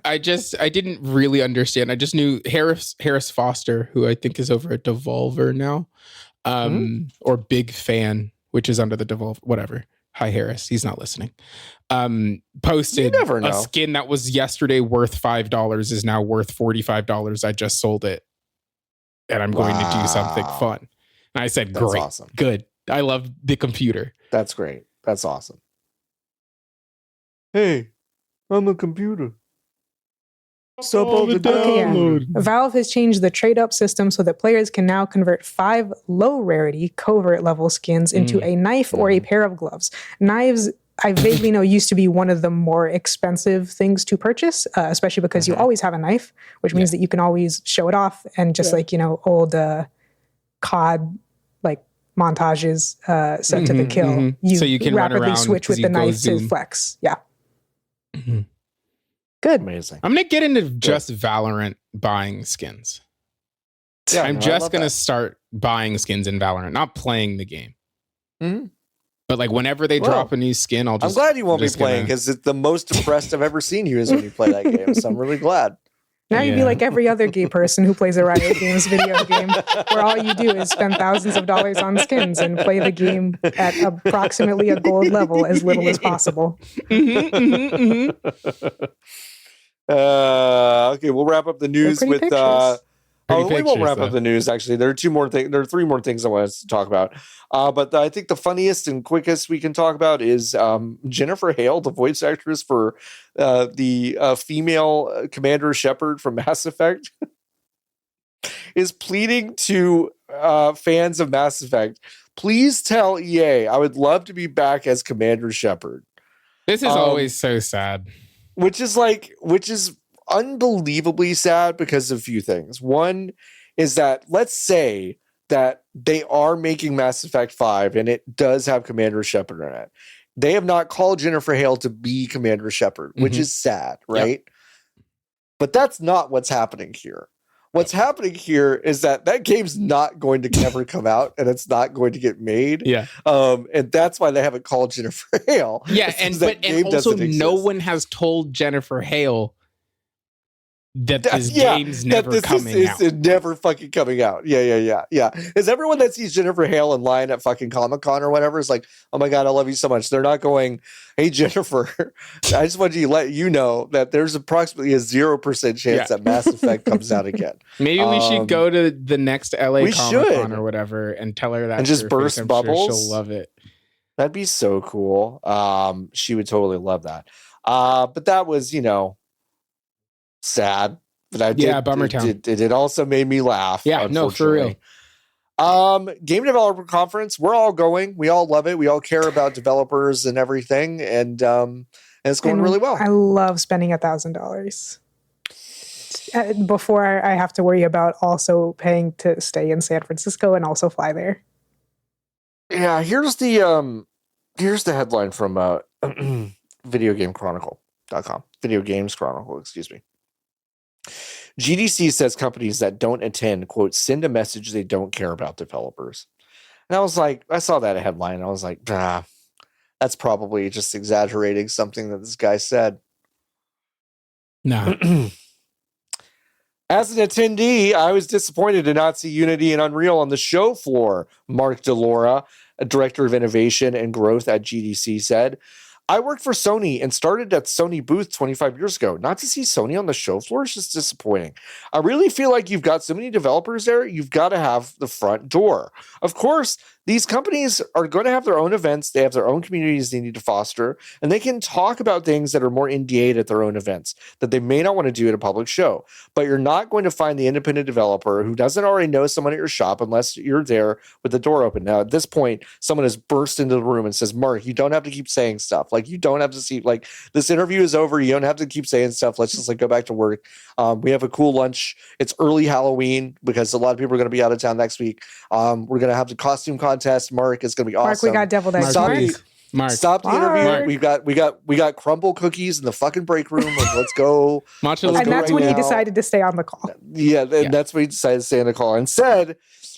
I didn't really understand. I just knew Harris Foster, who I think is over at Devolver now, or Big Fan, which is under the Devolver, whatever. Hi, Harris. He's not listening. Posted a skin that was yesterday worth $5 is now worth $45. I just sold it, and I'm going to do something fun. And I said, That's great, awesome. Good. I love the computer. That's great. That's awesome. Hey, I'm a computer. Stop all the download. Valve has changed the trade-up system so that players can now convert 5 low-rarity covert level skins into a knife or a pair of gloves. Knives, I vaguely know, used to be one of the more expensive things to purchase, especially because you always have a knife, which means that you can always show it off. And just like, old COD montages set to the kill, so you can rapidly switch with the knife to flex. Yeah. Good. Amazing. I'm going to get into just Valorant buying skins. Yeah, I'm just going to start buying skins in Valorant, not playing the game. But whenever they drop a new skin, I'm glad you won't be playing because it's the most depressed I've ever seen you is when you play that game. So I'm really glad. Now you'd be like every other gay person who plays a Riot Games video game, where all you do is spend thousands of dollars on skins and play the game at approximately a gold level as little as possible. Okay, we'll wrap up the news with. We won't wrap up the news. Actually, there are 3 more things I want us to talk about. But I think the funniest and quickest we can talk about is Jennifer Hale, the voice actress for the female Commander Shepard from Mass Effect, is pleading to fans of Mass Effect, please tell EA I would love to be back as Commander Shepard. This is always so sad. Which is unbelievably sad because of a few things. One is that let's say that they are making Mass Effect 5, and it does have Commander Shepard in it. They have not called Jennifer Hale to be Commander Shepard, which is sad, right? Yep. But that's not what's happening here. What's happening here is that game's not going to ever come out, and it's not going to get made. Yeah. And that's why they haven't called Jennifer Hale. Yeah, and also no one has told Jennifer Hale that this game's never coming out. It's never fucking coming out. Yeah. Is everyone that sees Jennifer Hale in line at fucking Comic-Con or whatever is like, oh my God, I love you so much. They're not going, hey, Jennifer, I just want to let you know that there's approximately a 0% chance that Mass Effect comes out again. Maybe we should go to the next LA Comic-Con or whatever and tell her that. And just burst bubbles. Sure she'll love it. That'd be so cool. She would totally love that. But that was, sad, but I did. Bummer town. It also made me laugh. Yeah, no, for real. Game Developer Conference. We're all going. We all love it. We all care about developers and everything, and it's going really well. I love spending $1,000 before I have to worry about also paying to stay in San Francisco and also fly there. Yeah, here's the headline from videogamechronicle.com. Video Games Chronicle, excuse me. GDC says companies that don't attend, quote, send a message they don't care about developers. And I was like, I saw that headline. And I was like, that's probably just exaggerating something that this guy said. No. As an attendee, I was disappointed to not see Unity and Unreal on the show floor, Mark DeLora, a director of innovation and growth at GDC, said. I worked for Sony and started at Sony booth 25 years ago. Not to see Sony on the show floor is just disappointing. I really feel like you've got so many developers there, you've got to have the front door. Of course, these companies are going to have their own events. They have their own communities they need to foster, and they can talk about things that are more NDA'd at their own events that they may not want to do at a public show. But you're not going to find the independent developer who doesn't already know someone at your shop unless you're there with the door open. Now, at this point, someone has burst into the room and says, Mark, you don't have to keep saying stuff. Like, you don't have to see, like, this interview is over. You don't have to keep saying stuff. Let's just, like, go back to work. We have a cool lunch. It's early Halloween because a lot of people are going to be out of town next week. We're going to have the costume contest. Mark is going to be awesome. Mark, we got deviled eggs. Stop the interview. We got crumble cookies in the fucking break room. Like, let's go. And that's when he decided to stay on the call. Yeah, that's when he decided to stay on the call and said,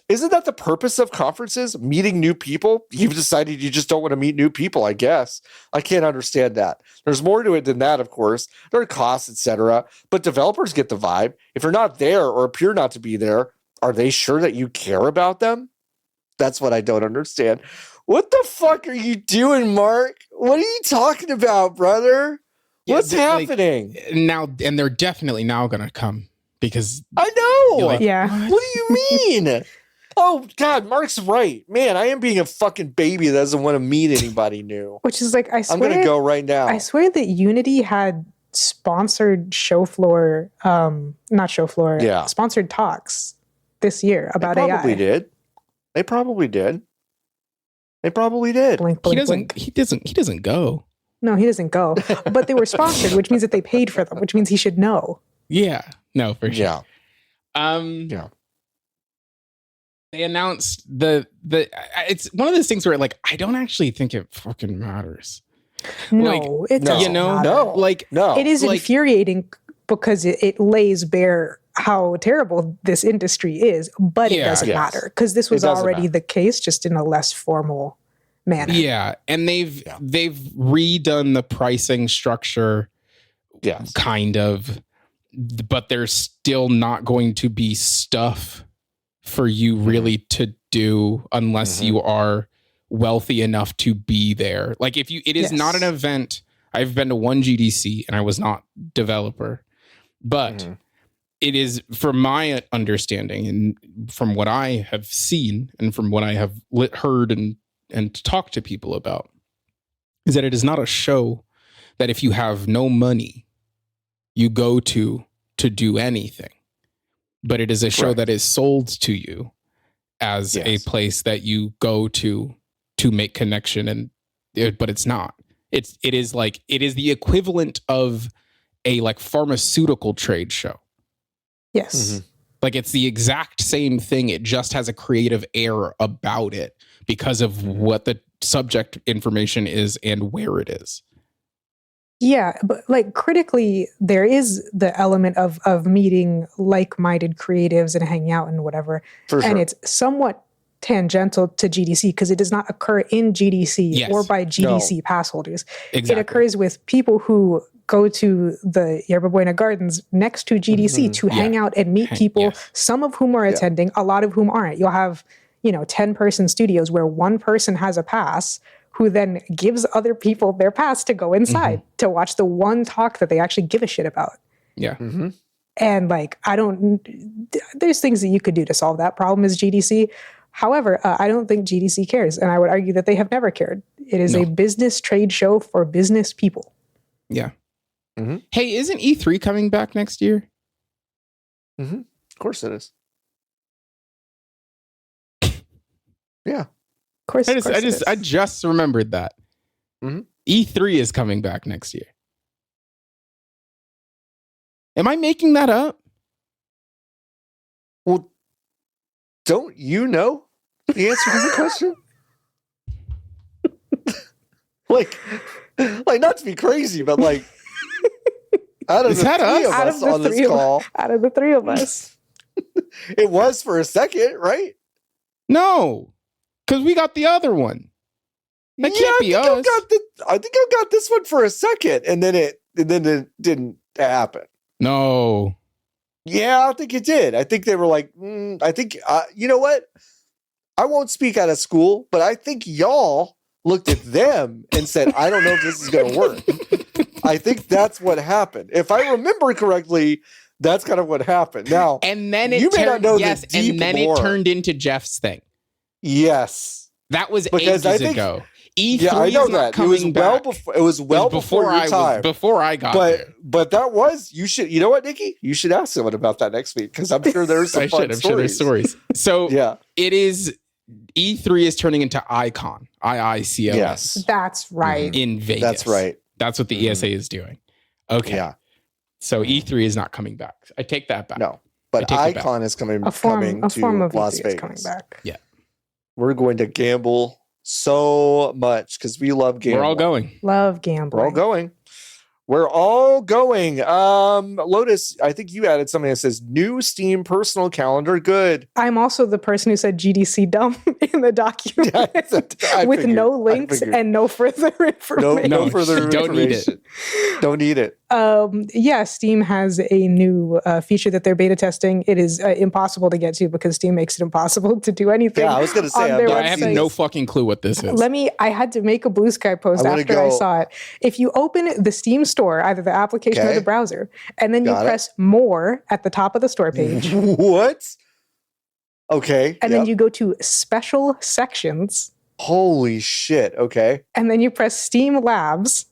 isn't that the purpose of conferences? Meeting new people? You've decided you just don't want to meet new people, I guess. I can't understand that. There's more to it than that, of course. There are costs, etc. But developers get the vibe. If you're not there or appear not to be there, are they sure that you care about them? That's what I don't understand. What the fuck are you doing, Mark? What are you talking about, brother? What's happening? Now, and they're definitely now going to come because I know. Like, yeah. What do you mean? Oh, God, Mark's right. Man, I am being a fucking baby that doesn't want to meet anybody new. Which is like, I swear. I'm going to go right now. I swear that Unity had sponsored sponsored talks this year about AI. They probably did. Blink, blink, blink. He doesn't go. No, he doesn't go. But they were sponsored, which means that they paid for them, which means he should know. Yeah. No, for sure. Yeah. Yeah. They announced it's one of those things where like I don't actually think it fucking matters. No, it doesn't matter. No. It is infuriating because it lays bare how terrible this industry is, but it doesn't matter because this was already the case, just in a less formal manner. Yeah, and they've redone the pricing structure, kind of, but there's still not going to be stuff for you really to do unless you are wealthy enough to be there. Like it is not an event. I've been to one GDC and I was not developer, but it is, from my understanding and from what I have seen and from what I have heard and talked to people about, is that it is not a show that if you have no money, you go to do anything. But it is a show that is sold to you as a place that you go to make connection, but it's not. It is the equivalent of a like pharmaceutical trade show. Yes. Like it's the exact same thing. It just has a creative air about it because of what the subject information is and where it is. Yeah, but like critically, there is the element of meeting like-minded creatives and hanging out and whatever. For sure. And it's somewhat tangential to GDC because it does not occur in GDC or by GDC pass holders. Exactly. It occurs with people who go to the Yerba Buena Gardens next to GDC to hang out and meet people, some of whom are attending, a lot of whom aren't. You'll have, 10-person studios where one person has a pass who then gives other people their pass to go inside to watch the one talk that they actually give a shit about. Yeah. Mm-hmm. And like, there's things that you could do to solve that problem as GDC. However, I don't think GDC cares. And I would argue that they have never cared. It is a business trade show for business people. Yeah. Mm-hmm. Hey, isn't E3 coming back next year? Mm-hmm. Of course it is. Yeah. Of course, I just remembered that. Mm-hmm. E3 is coming back next year. Am I making that up? Well, don't you know the answer to the question? like not to be crazy, but like out of the three of us on this call, out of the three of us, it was for a second, right? No. Because we got the other one. That can't be us. I think I got this one for a second, and then it didn't happen. No. Yeah, I think it did. I think they were like, I think, you know what? I won't speak out of school, but I think y'all looked at them and said, I don't know if this is going to work. I think that's what happened. If I remember correctly, that's kind of what happened. Now, and then it turned into Jeff's thing. Yes, that was ages ago. E3 yeah, I know that. It was well before your time. Before I got there. But that was, you should, you know what, Nikki? You should ask someone about that next week because I'm sure there's some fun stories. I'm sure there's stories. So it is, E3 is turning into Icon, IICON. Yes. That's right. In Vegas. That's right. That's what the ESA is doing. Okay. Yeah. So E3 is not coming back. I take that back. No, but Icon is coming to Las Vegas. Coming back. Yeah. We're going to gamble so much because we love gambling. We're all going. Love gambling. We're all going. Lotus, I think you added something that says new Steam personal calendar. Good. I'm also the person who said GDC dump in the document with no links and no further information. No further information. Don't need it. Yeah, Steam has a new feature that they're beta testing. It is impossible to get to because Steam makes it impossible to do anything. Yeah, I was going to say, I have no fucking clue what this is. I had to make a Blue Sky post after I saw it. If you open the Steam store, either the application or the browser, and then you press more at the top of the store page. What? Okay. And then you go to special sections. Holy shit. Okay. And then you press Steam Labs.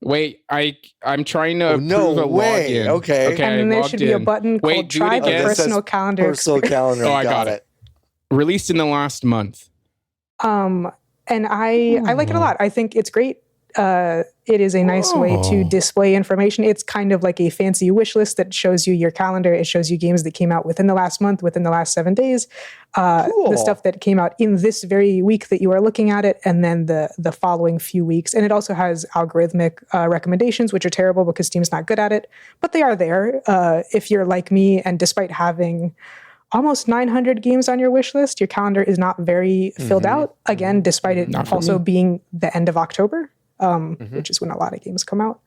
Wait, I'm trying to approve a login. Okay. And then there should be a button called Try the Personal Calendar. Personal Calendar. Oh, I got it. Released in the last month. And I like it a lot. I think it's great. It is a nice way to display information. It's kind of like a fancy wish list that shows you your calendar. It shows you games that came out within the last month, within the last 7 days, the stuff that came out in this very week that you are looking at it, and then the following few weeks. And it also has algorithmic recommendations, which are terrible because Steam's not good at it, but they are there. If you're like me, and despite having almost 900 games on your wish list, your calendar is not very filled out. Again, despite it also being the end of October. Which is when a lot of games come out,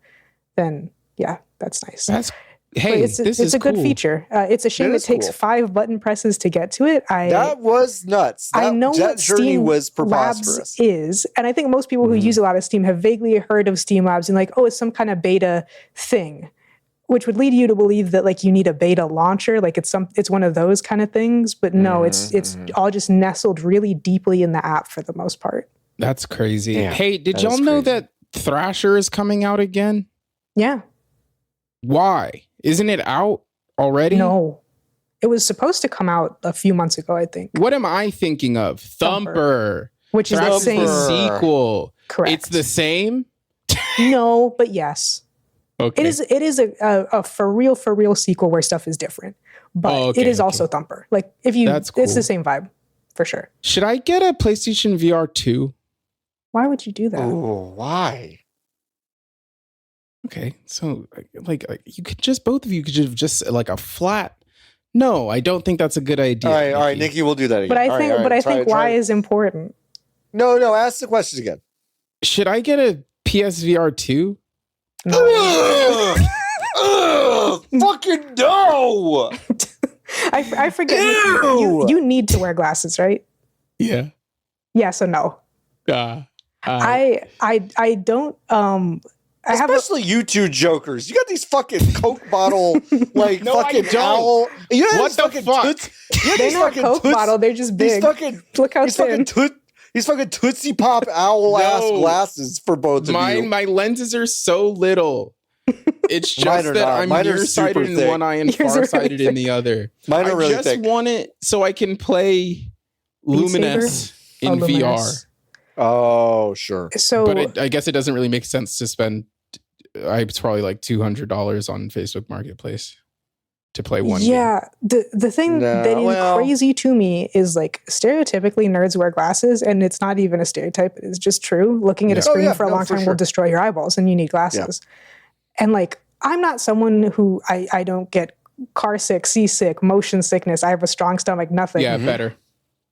then yeah, that's nice. It's a good feature. It's a shame it takes 5 button presses to get to it. That was nuts. I know what Steam was Labs is, and I think most people who use a lot of Steam have vaguely heard of Steam Labs and like, oh, it's some kind of beta thing, which would lead you to believe that like you need a beta launcher, like it's one of those kind of things. But no, it's all just nestled really deeply in the app for the most part. That's crazy. Yeah, hey, did y'all know that Thrasher is coming out again? Yeah. Why? Isn't it out already? No. It was supposed to come out a few months ago, I think. What am I thinking of? Thumper. Which is the same sequel. Correct. It's the same? No, but yes. Okay. It is a for real sequel where stuff is different. but it is also Thumper. Like if you, That's cool. It's the same vibe for sure. Should I get a PlayStation VR 2? Why would you do that? Oh, why? Okay, so like you could just, both of you could just like a flat. No, I don't think that's a good idea. All right, Nikki, we'll do that again. But I think why is important. No, ask the questions again. Should I get a PSVR 2? No. Fucking no! I forget. You need to wear glasses, right? Yeah. Yeah. So no. I don't. Especially you two jokers. You got these fucking Coke bottle, like No, fucking I don't. owl. You know What these the fucking fuck? They're not Coke bottle. They're just big. Look how thin. These fucking Tootsie Pop owl ass glasses for both of you. My lenses are so little. It's just that I'm nearsighted in one eye and farsighted in the other. Mine are really thick. I thick. just want it so I can play Luminous in VR. Oh, sure. So, but I guess it doesn't really make sense to spend. It's probably like $200 on Facebook Marketplace to play one. Yeah, the thing that is crazy to me is like stereotypically nerds wear glasses, and it's not even a stereotype; it's just true. Looking at a screen for a long time will destroy your eyeballs, and you need glasses. Yeah. And like, I'm not someone who I don't get car sick, seasick, motion sickness. I have a strong stomach, nothing. Yeah, better.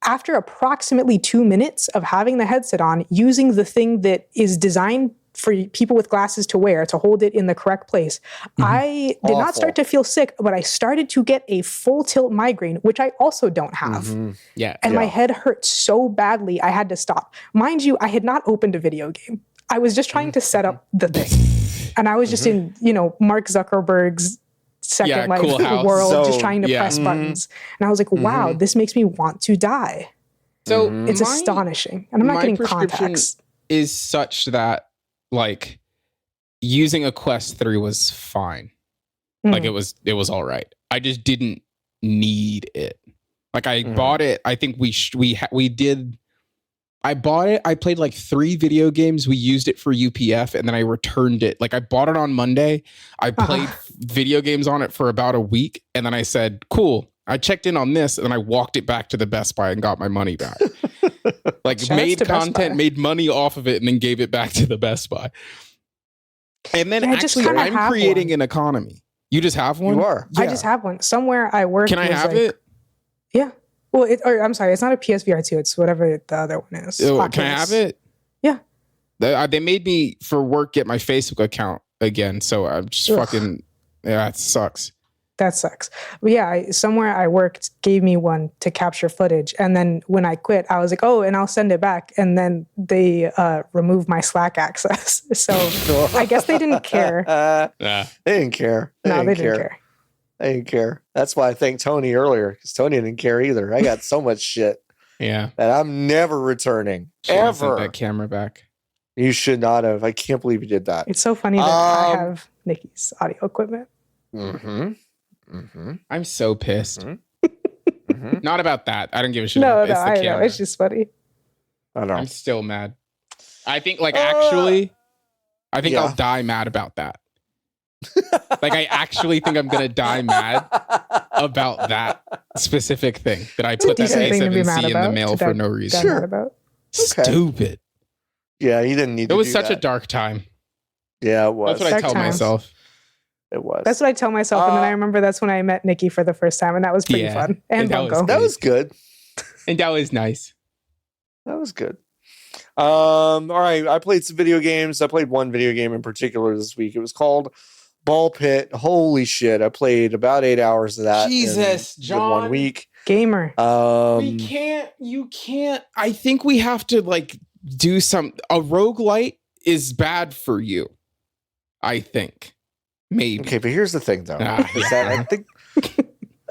After approximately 2 minutes of having the headset on, using the thing that is designed for people with glasses to wear, to hold it in the correct place, I did not start to feel sick, but I started to get a full tilt migraine, which I also don't have. Yeah. And my head hurt so badly, I had to stop. Mind you, I had not opened a video game. I was just trying to set up the thing. And I was just in, Mark Zuckerberg's Second Life world, just trying to press buttons. And I was like, wow, this makes me want to die. So it's astonishing. And I'm not getting contacts. Is such that like using a Quest 3 was fine. Like it was all right. I just didn't need it. Like I bought it. I think we did. I bought it. I played like 3 video games. We used it for UPF and then I returned it. Like I bought it on Monday. I played video games on it for about a week. And then I said, cool. I checked in on this and then I walked it back to the Best Buy and got my money back. Like made content, made money off of it and then gave it back to the Best Buy. And then actually I'm creating an economy. You just have one? You are. Yeah. I just have one. Somewhere I work. Can I have it? Yeah. Well, I'm sorry, it's not a PSVR 2. It's whatever the other one is. Can I have it? Yeah. They made me, for work, get my Facebook account again. So I'm just fucking, it sucks. That sucks. But yeah, somewhere I worked gave me one to capture footage. And then when I quit, I was like, oh, and I'll send it back. And then they removed my Slack access. So I guess they didn't care. They didn't care. They didn't care. I didn't care. That's why I thanked Tony earlier, because Tony didn't care either. I got so much shit. Yeah. That I'm never returning. Ever. Send that camera back. You should not have. I can't believe you did that. It's so funny that I have Nikki's audio equipment. I'm so pissed. Not about that. I don't give a shit. No, I know. It's just funny. I know. I'm still mad. I think actually, I'll die mad about that. Like I actually think I'm gonna die mad about that specific thing that I put that A7C in the mail for no reason. Sure. Stupid. Yeah, you didn't need to. It was such a dark time. Yeah, it was. That's what I tell myself. It was. That's what I tell myself, and then I remember that's when I met Nikki for the first time, and that was pretty fun. And Bunko. That was good. And that was nice. That was good. All right, I played some video games. I played one video game in particular this week. It was called Ball Pit. Holy shit. I played about 8 hours of that. Jesus, John. 1 week. Gamer. You can't. I think we have to do a roguelite is bad for you. I think. Maybe. Okay, but here's the thing though. I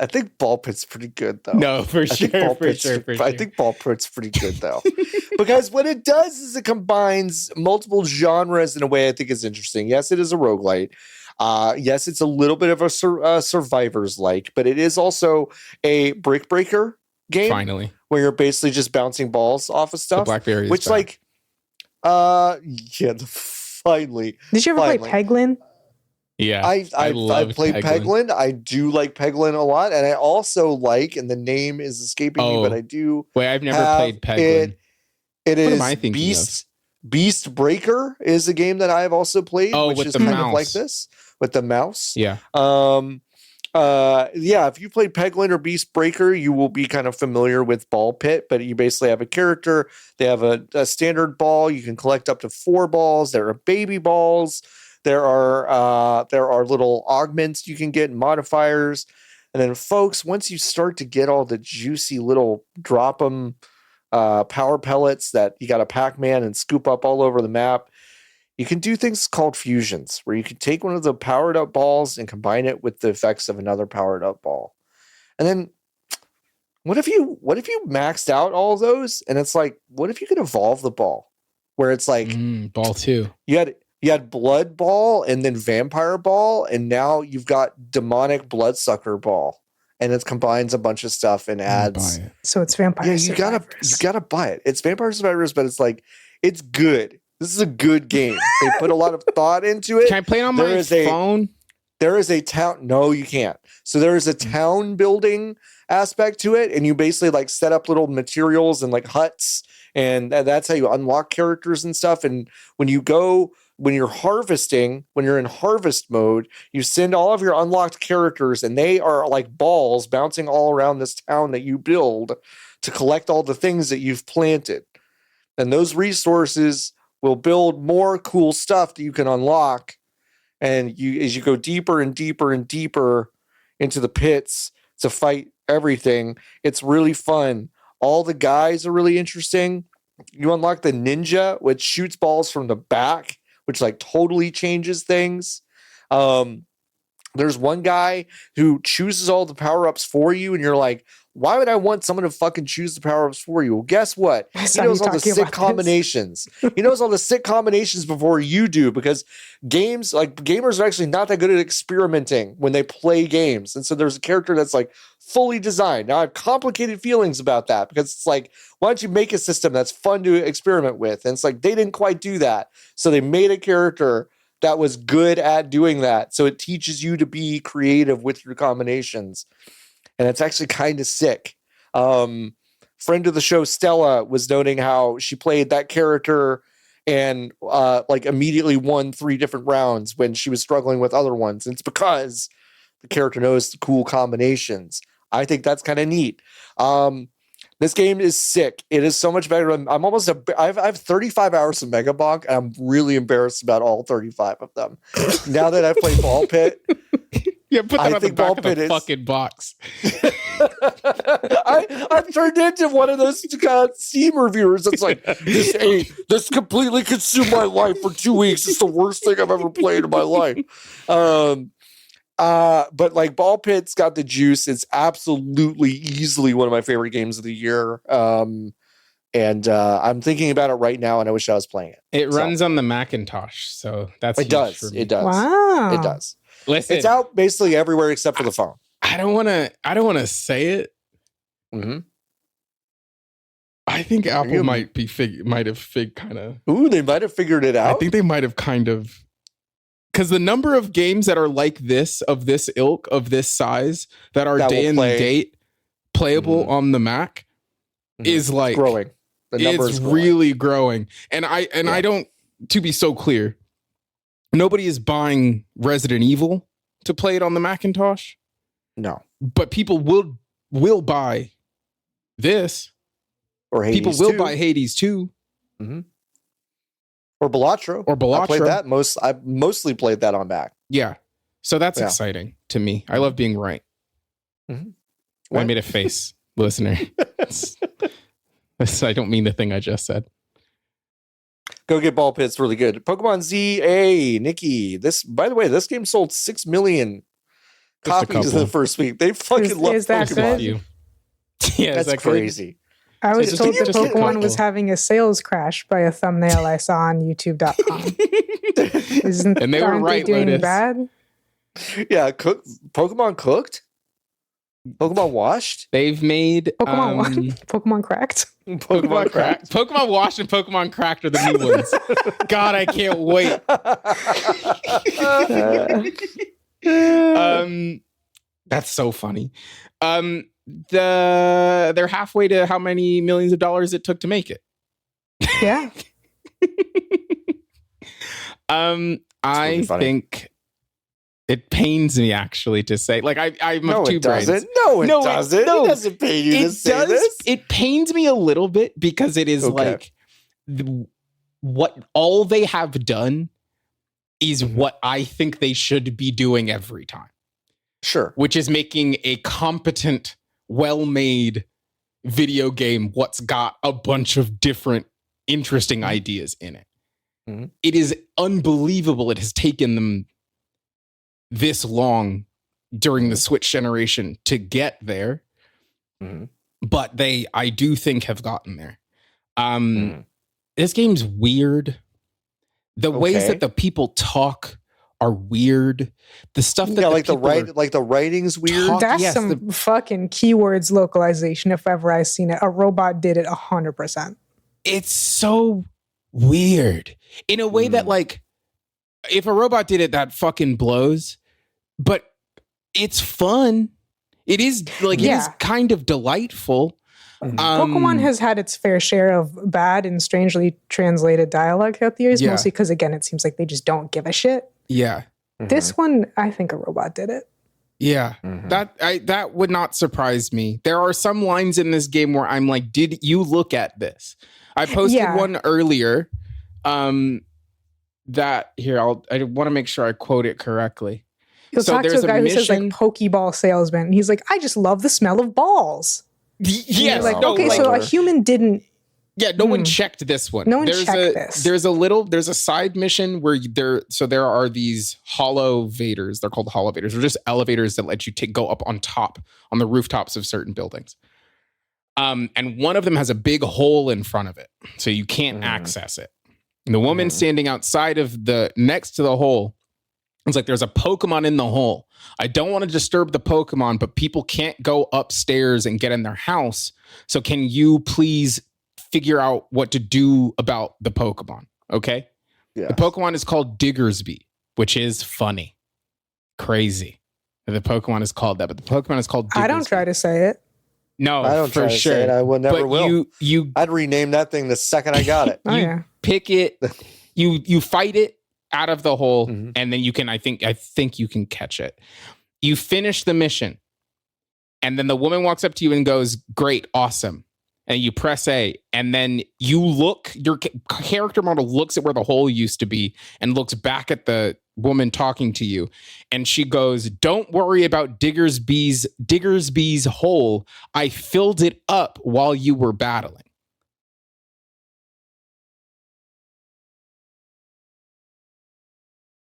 think Ball Pit's pretty good though. No, for sure. I think Ball Pit's pretty good though. Because what it does is it combines multiple genres in a way I think is interesting. Yes, it is a roguelite. Yes, it's a little bit of a survivors like, but it is also a brick breaker game. Finally. Where you're basically just bouncing balls off of stuff. The Blackberry is which back. finally. Did you ever play Peglin? Yeah, I've played Peglin. I do like Peglin a lot, and I also like, and the name is escaping me, but I do. Wait, I've never played Peglin. It is Beast Breaker is a game that I have also played, which is kind of like this with the mouse. Yeah. If you played Peglin or Beast Breaker, you will be kind of familiar with Ball Pit, but you basically have a character. They have a standard ball. You can collect up to 4 balls. There are baby balls. There are little augments you can get, modifiers. And then, folks, once you start to get all the juicy little drop 'em power pellets that you got to Pac-Man and scoop up all over the map, you can do things called fusions, where you can take one of the powered up balls and combine it with the effects of another powered up ball. And then what if you maxed out all of those? And it's like, what if you could evolve the ball? Where it's like ball 2. You had blood ball and then vampire ball, and now you've got demonic bloodsucker ball. And it combines a bunch of stuff and adds. So it's Vampire Survivors. You gotta buy it. It's Vampire Survivors, but it's like, it's good. This is a good game. They put a lot of thought into it. Can I play it on my phone? There is a town. No, you can't. So there is a town building aspect to it, and you basically like set up little materials and like huts, and that's how you unlock characters and stuff. And when you're harvesting, when you're in harvest mode, you send all of your unlocked characters, and they are like balls bouncing all around this town that you build to collect all the things that you've planted. And those resources will build more cool stuff that you can unlock. And as you go deeper and deeper and deeper into the pits to fight everything, it's really fun. All the guys are really interesting. You unlock the ninja, which shoots balls from the back, which like totally changes things. There's one guy who chooses all the power-ups for you, and you're like, why would I want someone to fucking choose the power-ups for you? Well, guess what? He knows all the sick combinations. He knows all the sick combinations before you do, because gamers are actually not that good at experimenting when they play games. And so there's a character that's like fully designed. Now I have complicated feelings about that, because it's like, why don't you make a system that's fun to experiment with? And it's like, they didn't quite do that. So they made a character that was good at doing that. So it teaches you to be creative with your combinations. And it's actually kind of sick. Friend of the show, Stella, was noting how she played that character and like immediately won 3 different rounds when she was struggling with other ones. And it's because the character knows the cool combinations. I think that's kind of neat. This game is sick. It is so much better. I have 35 hours of Mega Bonk, and I'm really embarrassed about all 35 of them. Now that I've played Ball Pit. Yeah, put that on the back of the fucking box. I've turned into one of those Steam reviewers that's like, this completely consumed my life for 2 weeks. It's the worst thing I've ever played in my life. But like Ball Pit's got the juice. It's absolutely easily one of my favorite games of the year. And I'm thinking about it right now, and I wish I was playing it. It runs on the Macintosh, so that's it does. It does. Wow. It does. Listen, it's out basically everywhere except for the phone. I don't want to say it. Mm-hmm. I think Apple might have kind of. Ooh, they might have figured it out. I think they might have kind of, because the number of games that are like this, of this ilk, of this size, that are day and date playable on the Mac, is like growing. The number is growing. Really growing, and I don't. To be so clear, nobody is buying Resident Evil to play it on the Macintosh. No, but people will buy this, or Hades people will buy Hades 2. Mm-hmm. Or Balatro. I played that I mostly played that on Mac. Yeah. So that's exciting to me. I love being right. Mm-hmm. I made a face, listener. I don't mean the thing I just said. Go get Ball Pit. It's really good. Pokemon ZA, Nikki. By the way, this game sold 6 million copies in the first week. They fucking love Pokemon. Yeah, that's crazy. I was told that Pokemon was having a sales crash by a thumbnail I saw on YouTube.com. And they were right, doing Lotus. bad? Yeah, Pokemon cooked? Pokemon Washed? They've made Pokemon Cracked. Pokemon Cracked. Pokemon Washed and Pokemon Cracked are the new ones. God, I can't wait. That's so funny. They're halfway to how many millions of dollars it took to make it. Yeah. I think it pains me actually to say, like, I'm of two brains. No, it doesn't. It doesn't pain you to say this. It pains me a little bit because it is like what all they have done is what I think they should be doing every time. Sure. Which is making a competent, well-made video game what's got a bunch of different interesting ideas in it. Mm-hmm. It is unbelievable it has taken them this long during the Switch generation to get there. Mm-hmm. But I do think, have gotten there. This game's weird. The ways that the people talk are weird. The stuff that the writing's weird. That's some fucking keywords localization if ever I've seen it. A robot did it 100%. It's so weird in a way that, like, if a robot did it, that fucking blows. But it's fun. It is like, it is kind of delightful. Pokemon has had its fair share of bad and strangely translated dialogue throughout the years, mostly because, again, it seems like they just don't give a shit. Yeah. This one, I think a robot did it. Yeah. That would not surprise me. There are some lines in this game where I'm like, did you look at this? I posted one earlier that here, I want to make sure I quote it correctly. You'll talk to a guy who says, like, Pokeball salesman, and he's like, I just love the smell of balls. Yes. Like, so a human didn't. Yeah, no one checked this one. No one checked this. There's a side mission where there are these holovators. They're called holovators. They're just elevators that let you go up on the rooftops of certain buildings. And one of them has a big hole in front of it, so you can't access it. And the woman standing outside of next to the hole, it's like, there's a Pokemon in the hole. I don't want to disturb the Pokemon, but people can't go upstairs and get in their house. So can you please figure out what to do about the Pokemon? Okay. Yeah. The Pokemon is called Diggersby, which is funny. Crazy. The Pokemon is called that, but the Pokemon is called Diggersby. I don't try to say it. No, I don't try to say it. I will never will. I'd rename that thing the second I got it. Pick it, you fight it out of the hole, and then you can, I think you can catch it. You finish the mission, and then the woman walks up to you and goes, great, awesome. And you press A, and then your character model looks at where the hole used to be and looks back at the woman talking to you. And she goes, don't worry about Diggersby's hole. I filled it up while you were battling.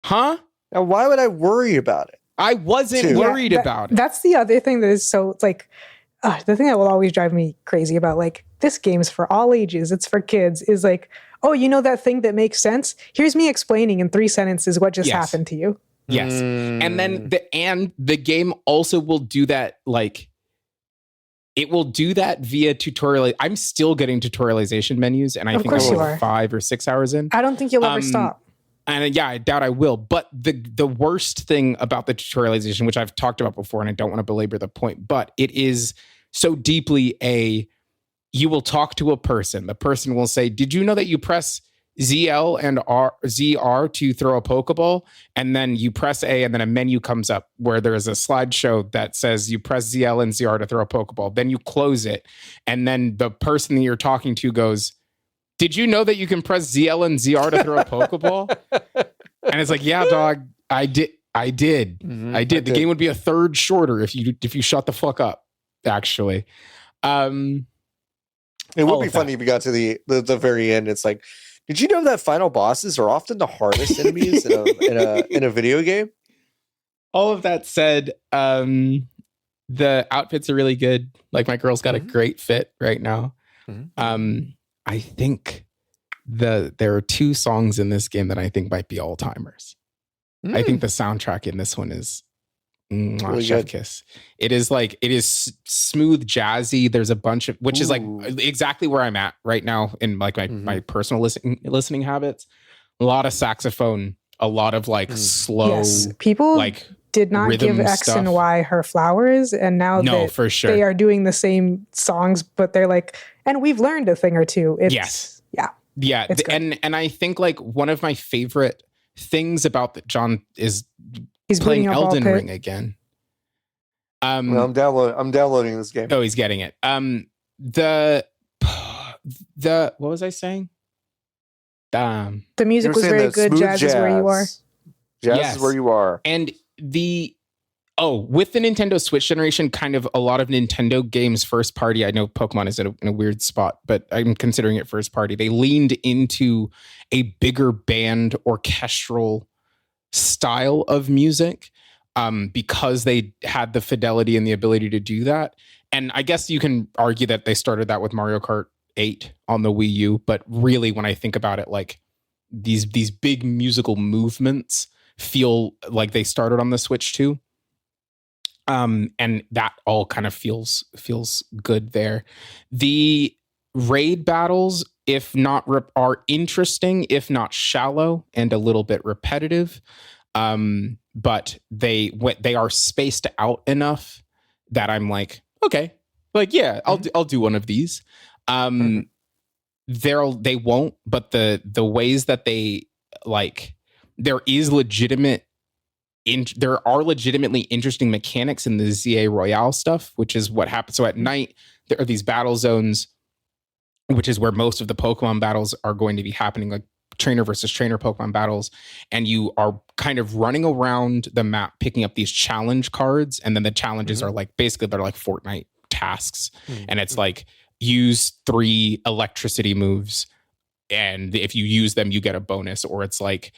Huh? Now, why would I worry about it? I wasn't worried about it. That's the other thing that is so, it's like, the thing that will always drive me crazy about, like, this game's for all ages, it's for kids, is like, oh, you know that thing that makes sense? Here's me explaining in 3 sentences what just happened to you. Yes. And then the game also will do that, like, it will do that via tutorial. I'm still getting tutorialization menus, and I think I'm 5 or 6 hours in. I don't think you'll ever stop. And I doubt I will. But the worst thing about the tutorialization, which I've talked about before, and I don't want to belabor the point, but it is so deeply you will talk to a person. The person will say, did you know that you press ZL and ZR to throw a Pokeball? And then you press A, and then a menu comes up where there is a slideshow that says you press ZL and ZR to throw a Pokeball. Then you close it. And then the person that you're talking to goes, did you know that you can press ZL and ZR to throw a Pokeball? And it's like, yeah, dog, I did. Mm-hmm, I did. The game would be a third shorter if you shut the fuck up, actually. It would be funny if you got to the very end. It's like, did you know that final bosses are often the hardest enemies in a video game? All of that said, the outfits are really good. Like, my girl's got a great fit right now. Mm-hmm. I think there are 2 songs in this game that I think might be all-timers. I think the soundtrack in this one is Really Chef good. kiss. It is smooth, jazzy. There's a bunch of, which is like exactly where I'm at right now in like my personal listening habits. A lot of saxophone, a lot of like slow. Yes, people like did not give X stuff. and Y her flowers, and now for sure. they are doing the same songs, but they're like, and we've learned a thing or two. Yes. Yeah. And I think like one of my favorite things about that John is he's playing Elden Ring again. Well, I'm downloading this game. Oh, he's getting it. The what was I saying? The music was very good. Jazz is where you are. Jazz is where you are. And with the Nintendo Switch generation, kind of a lot of Nintendo games first party. I know Pokemon is in a weird spot, but I'm considering it first party. They leaned into a bigger band orchestral style of music because they had the fidelity and the ability to do that. And I guess you can argue that they started that with Mario Kart 8 on the Wii U, but really when I think about it, like these big musical movements feel like they started on the Switch too. And that all kind of feels good there. The raid battles, if not are interesting, if not shallow and a little bit repetitive. But they are spaced out enough that I'm like, okay, like, yeah, I'll do one of these. They won't, but the ways that they like, there are legitimately interesting mechanics in the ZA Royale stuff, which is what happens. So at night, there are these battle zones, which is where most of the Pokemon battles are going to be happening, like trainer versus trainer Pokemon battles. And you are kind of running around the map, picking up these challenge cards. And then the challenges are like, basically they're like Fortnite tasks. And it's like, use 3 electricity moves. And if you use them, you get a bonus. Or it's like,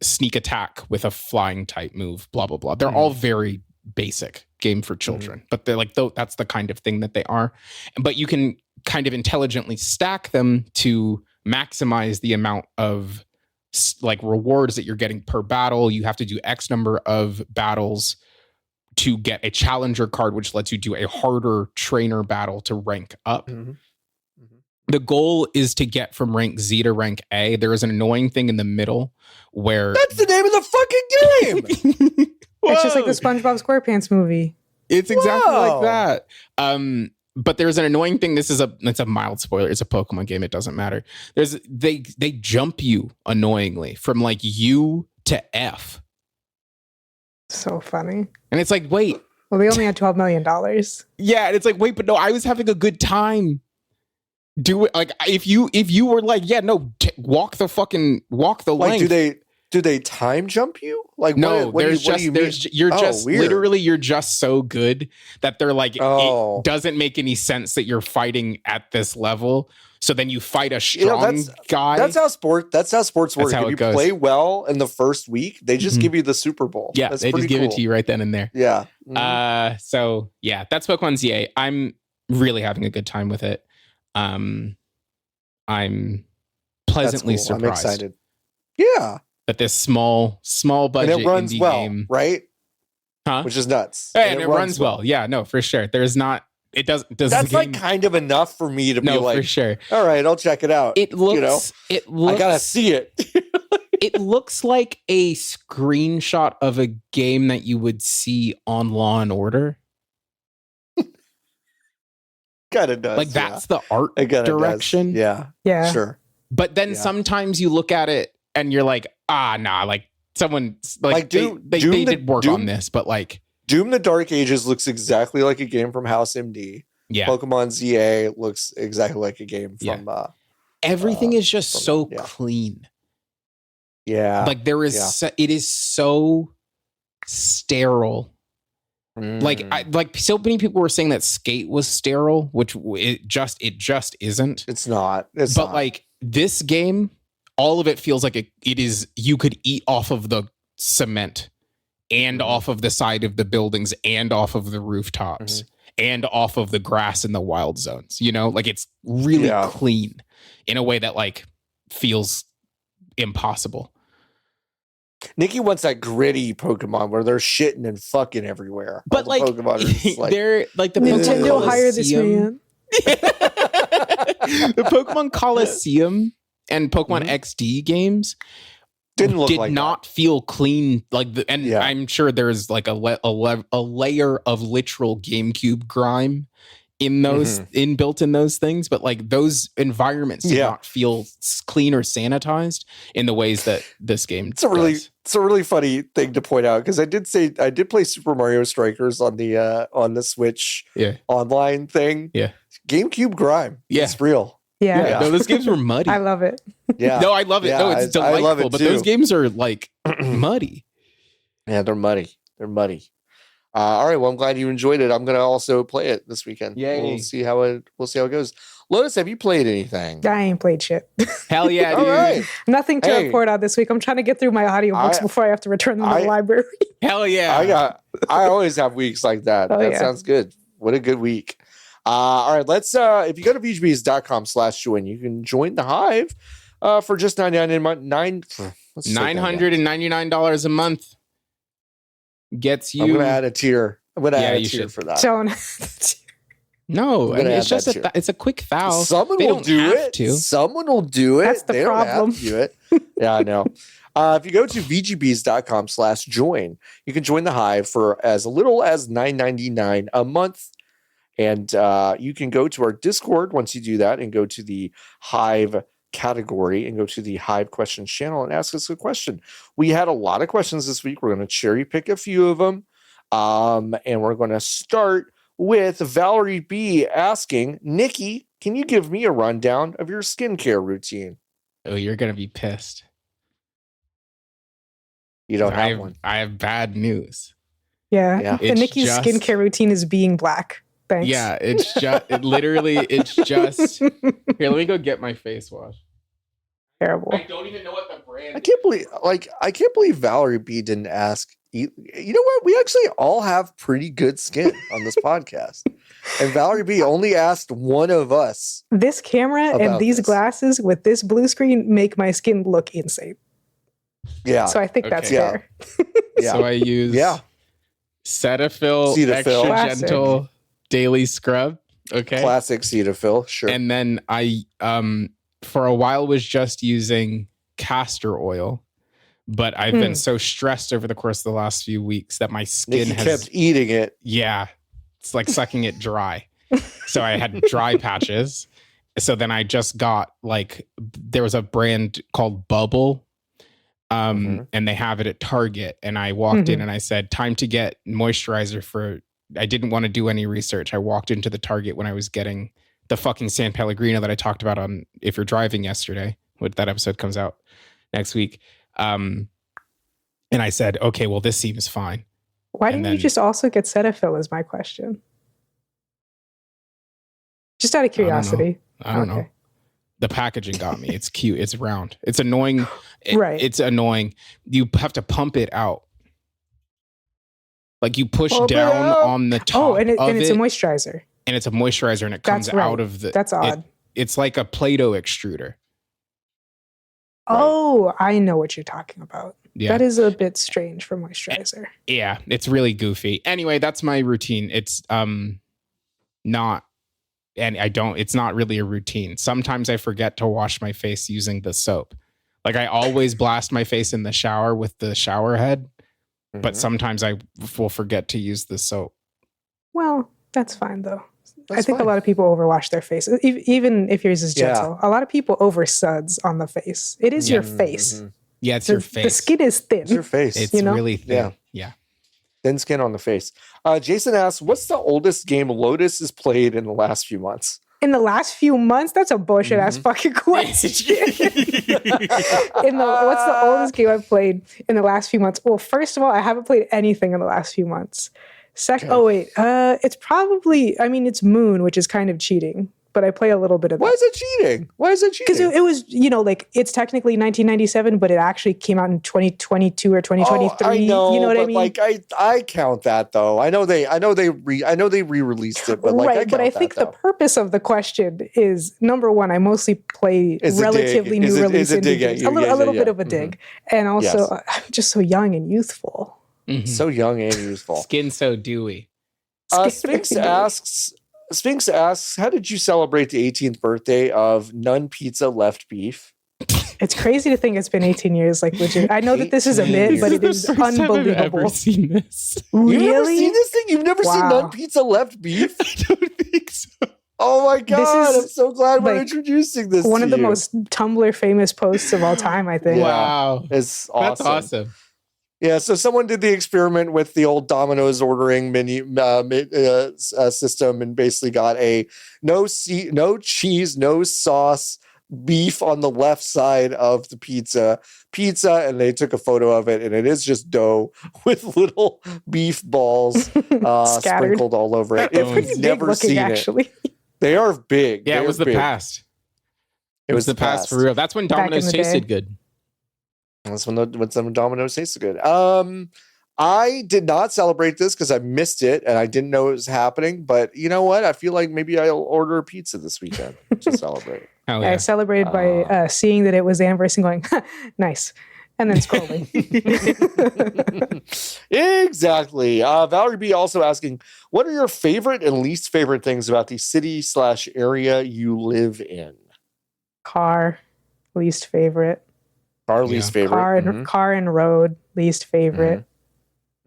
sneak attack with a flying type move, blah, blah, blah. They're all very basic game for children, but they're like, that's the kind of thing that they are. But you can kind of intelligently stack them to maximize the amount of like rewards that you're getting per battle. You have to do X number of battles to get a challenger card, which lets you do a harder trainer battle to rank up. The goal is to get from rank Z to rank A. There is an annoying thing in the middle where... That's the name of the fucking game! It's just like the SpongeBob SquarePants movie. It's exactly like that. But there's an annoying thing. It's a mild spoiler. It's a Pokemon game. It doesn't matter. They jump you annoyingly from like U to F. So funny. And it's like, wait. Well, they only had $12 million. Yeah, and it's like, wait, but no, I was having a good time. Do it like if you were like, yeah, no, walk the length. Do they time jump you? Like, no, you're just so good that they're like, it doesn't make any sense that you're fighting at this level. So then you fight a strong guy. That's how sports work. If you play well in the first week, they just give you the Super Bowl. Yeah, they just give it to you right then and there. Yeah. So yeah, that's Pokemon ZA. I'm really having a good time with it. I'm pleasantly surprised. I'm excited. Yeah. That this small budget and it runs indie well, game, right? Huh? Which is nuts. And it runs well. Yeah, no, for sure. There's not. It does. That's like kind of enough for me to be like, for sure. All right, I'll check it out. It looks. I gotta see it. It looks like a screenshot of a game that you would see on Law and Order. Kind of does. Like that's the art direction. Does. Yeah. Sure. But then sometimes you look at it and you're like, nah, like someone like they did work on this, but like Doom the Dark Ages looks exactly like a game from House MD. Yeah. Pokemon ZA looks exactly like a game from everything is just so clean. Yeah. Like there is it is so sterile. Like so many people were saying that Skate was sterile, which it just isn't. It's not. But like this game, all of it feels like it is. You could eat off of the cement, and off of the side of the buildings, and off of the rooftops, and off of the grass in the wild zones. You know, like it's really clean in a way that like feels impossible. Nikki wants that gritty Pokemon where they're shitting and fucking everywhere. But All the like, Pokemon are just like they're like the Nintendo Pokemon hire this Coliseum. man. The Pokemon Coliseum and Pokemon XD games didn't look did like not feel clean. Like, Yeah. I'm sure there's like a layer of literal GameCube grime in those inbuilt in those things, but like those environments did not feel clean or sanitized in the ways that this game It's a really funny thing to point out because I did play Super Mario Strikers on the Switch online thing. Yeah. GameCube grime. Yeah. It's real. Yeah. No, those games were muddy. I love it. Yeah. No, I love it. Yeah, no, it's delightful, I love it but too. those games are like muddy. Yeah, they're muddy. All right, well, I'm glad you enjoyed it. I'm gonna also play it this weekend. Yay. We'll see how it goes. Lotus, have you played anything? I ain't played shit. Hell yeah, dude. All right. Nothing to report out this week. I'm trying to get through my audiobooks before I have to return them to the library. Hell yeah. I always have weeks like that. That sounds good. What a good week. All right, let's if you go to vgbs.com/join, you can join the Hive for just $999 a month. Gets you. I'm gonna add a tier. I'm gonna add a tier for that. No, I mean, it's just it's a quick thou. Someone will do it. Someone will do it. That's the problem. Don't have to do it. Yeah, I know. If you go to vgbs.com/join, you can join the Hive for as little as $9.99 a month. And you can go to our Discord once you do that and go to the Hive category and go to the Hive questions channel and ask us a question. We had a lot of questions this week. We're going to cherry pick a few of them. And we're going to start with Valerie B asking, Nikki, can you give me a rundown of your skincare routine? Oh, you're going to be pissed. You don't have one. I have bad news. Yeah. And Nikki's skincare routine is being black. Thanks. Yeah, it's just it's just here, let me go get my face wash. Terrible. I don't even know what the brand I can't believe Valerie B didn't ask. You know what? We actually all have pretty good skin on this podcast. And Valerie B only asked one of us. This camera and these glasses with this blue screen make my skin look insane. Yeah. So I think that's fair. Yeah. So I use Cetaphil Extra Classic. Gentle Daily Scrub. Okay. Classic Cetaphil, sure. And then I for a while was just using castor oil, but I've been so stressed over the course of the last few weeks that my skin kept eating it. Yeah. It's like sucking it dry. So I had dry patches. So then I just got there was a brand called Bubble. And they have it at Target. And I walked in and I said, time to get moisturizer I didn't want to do any research. I walked into the Target when I was getting the fucking San Pellegrino that I talked about on If You're Driving yesterday, when that episode comes out next week. And I said, okay, well, this seems fine. Why didn't you just also get Cetaphil is my question. Just out of curiosity. I don't know. The packaging got me. It's cute. It's round. It's annoying. Right. It's annoying. You have to pump it out. Like you push down on the top. Oh, and it's a moisturizer. And it's a moisturizer and it comes out of the... That's odd. It's like a Play-Doh extruder. Oh, I know what you're talking about. Yeah. That is a bit strange for moisturizer. Yeah, it's really goofy. Anyway, that's my routine. It's not... And it's not really a routine. Sometimes I forget to wash my face using the soap. Like I always blast my face in the shower with the shower head. But sometimes I will forget to use the soap. Well, that's fine, though. I think a lot of people overwash their faces, even if yours is gentle. A lot of people over suds on the face. It is your face. Yeah, it's your face. The skin is thin. It's your face. It's really thin. Yeah. Thin skin on the face. Jason asks, what's the oldest game Lotus has played in the last few months? In the last few months? That's a bullshit ass fucking question. What's the oldest game I've played in the last few months? Well, first of all, I haven't played anything in the last few months. It's probably, it's Moon, which is kind of cheating, but I play a little bit of Why that. is it cheating? Why is it cheating? Because it was, like, it's technically 1997, but it actually came out in 2022 or 2023. I know, you know what I but mean? like I count that though. I know they re-released it, but like right, but I think the purpose of the question is, number one, I mostly play relatively new release indie games. A little bit of a dig. And also, I'm just so young and youthful. Mhm. So young and youthful. Skin so dewy. Sphinx asks, how did you celebrate the 18th birthday of None Pizza Left Beef? It's crazy to think it's been 18 years. Like, legit. I know that this is a myth, but it is unbelievable. I've ever seen this. Really? You've never seen this thing? You've never seen None Pizza Left Beef? I don't think so. Oh my God, I'm so glad we're like introducing this one to of the you. most Tumblr famous posts of all time, I think. Wow. It's awesome. That's awesome. Yeah, so someone did the experiment with the old Domino's ordering menu system and basically got a no cheese, no sauce beef on the left side of the pizza, and they took a photo of it, and it is just dough with little beef balls sprinkled all over it. They're If pretty you've big never looking, seen actually. it, they are big. Yeah, it was the big. past. It was the past for real. That's when Domino's tasted good. That's when some Domino's tasted good. I did not celebrate this because I missed it and I didn't know it was happening. But you know what? I feel like maybe I'll order a pizza this weekend to celebrate. Oh, yeah. I celebrated by seeing that it was the anniversary and going, nice. And then scrolling. Exactly. Valerie B also asking, what are your favorite and least favorite things about the city/area you live in? Car, least favorite. Car, least favorite. Car and road, least favorite.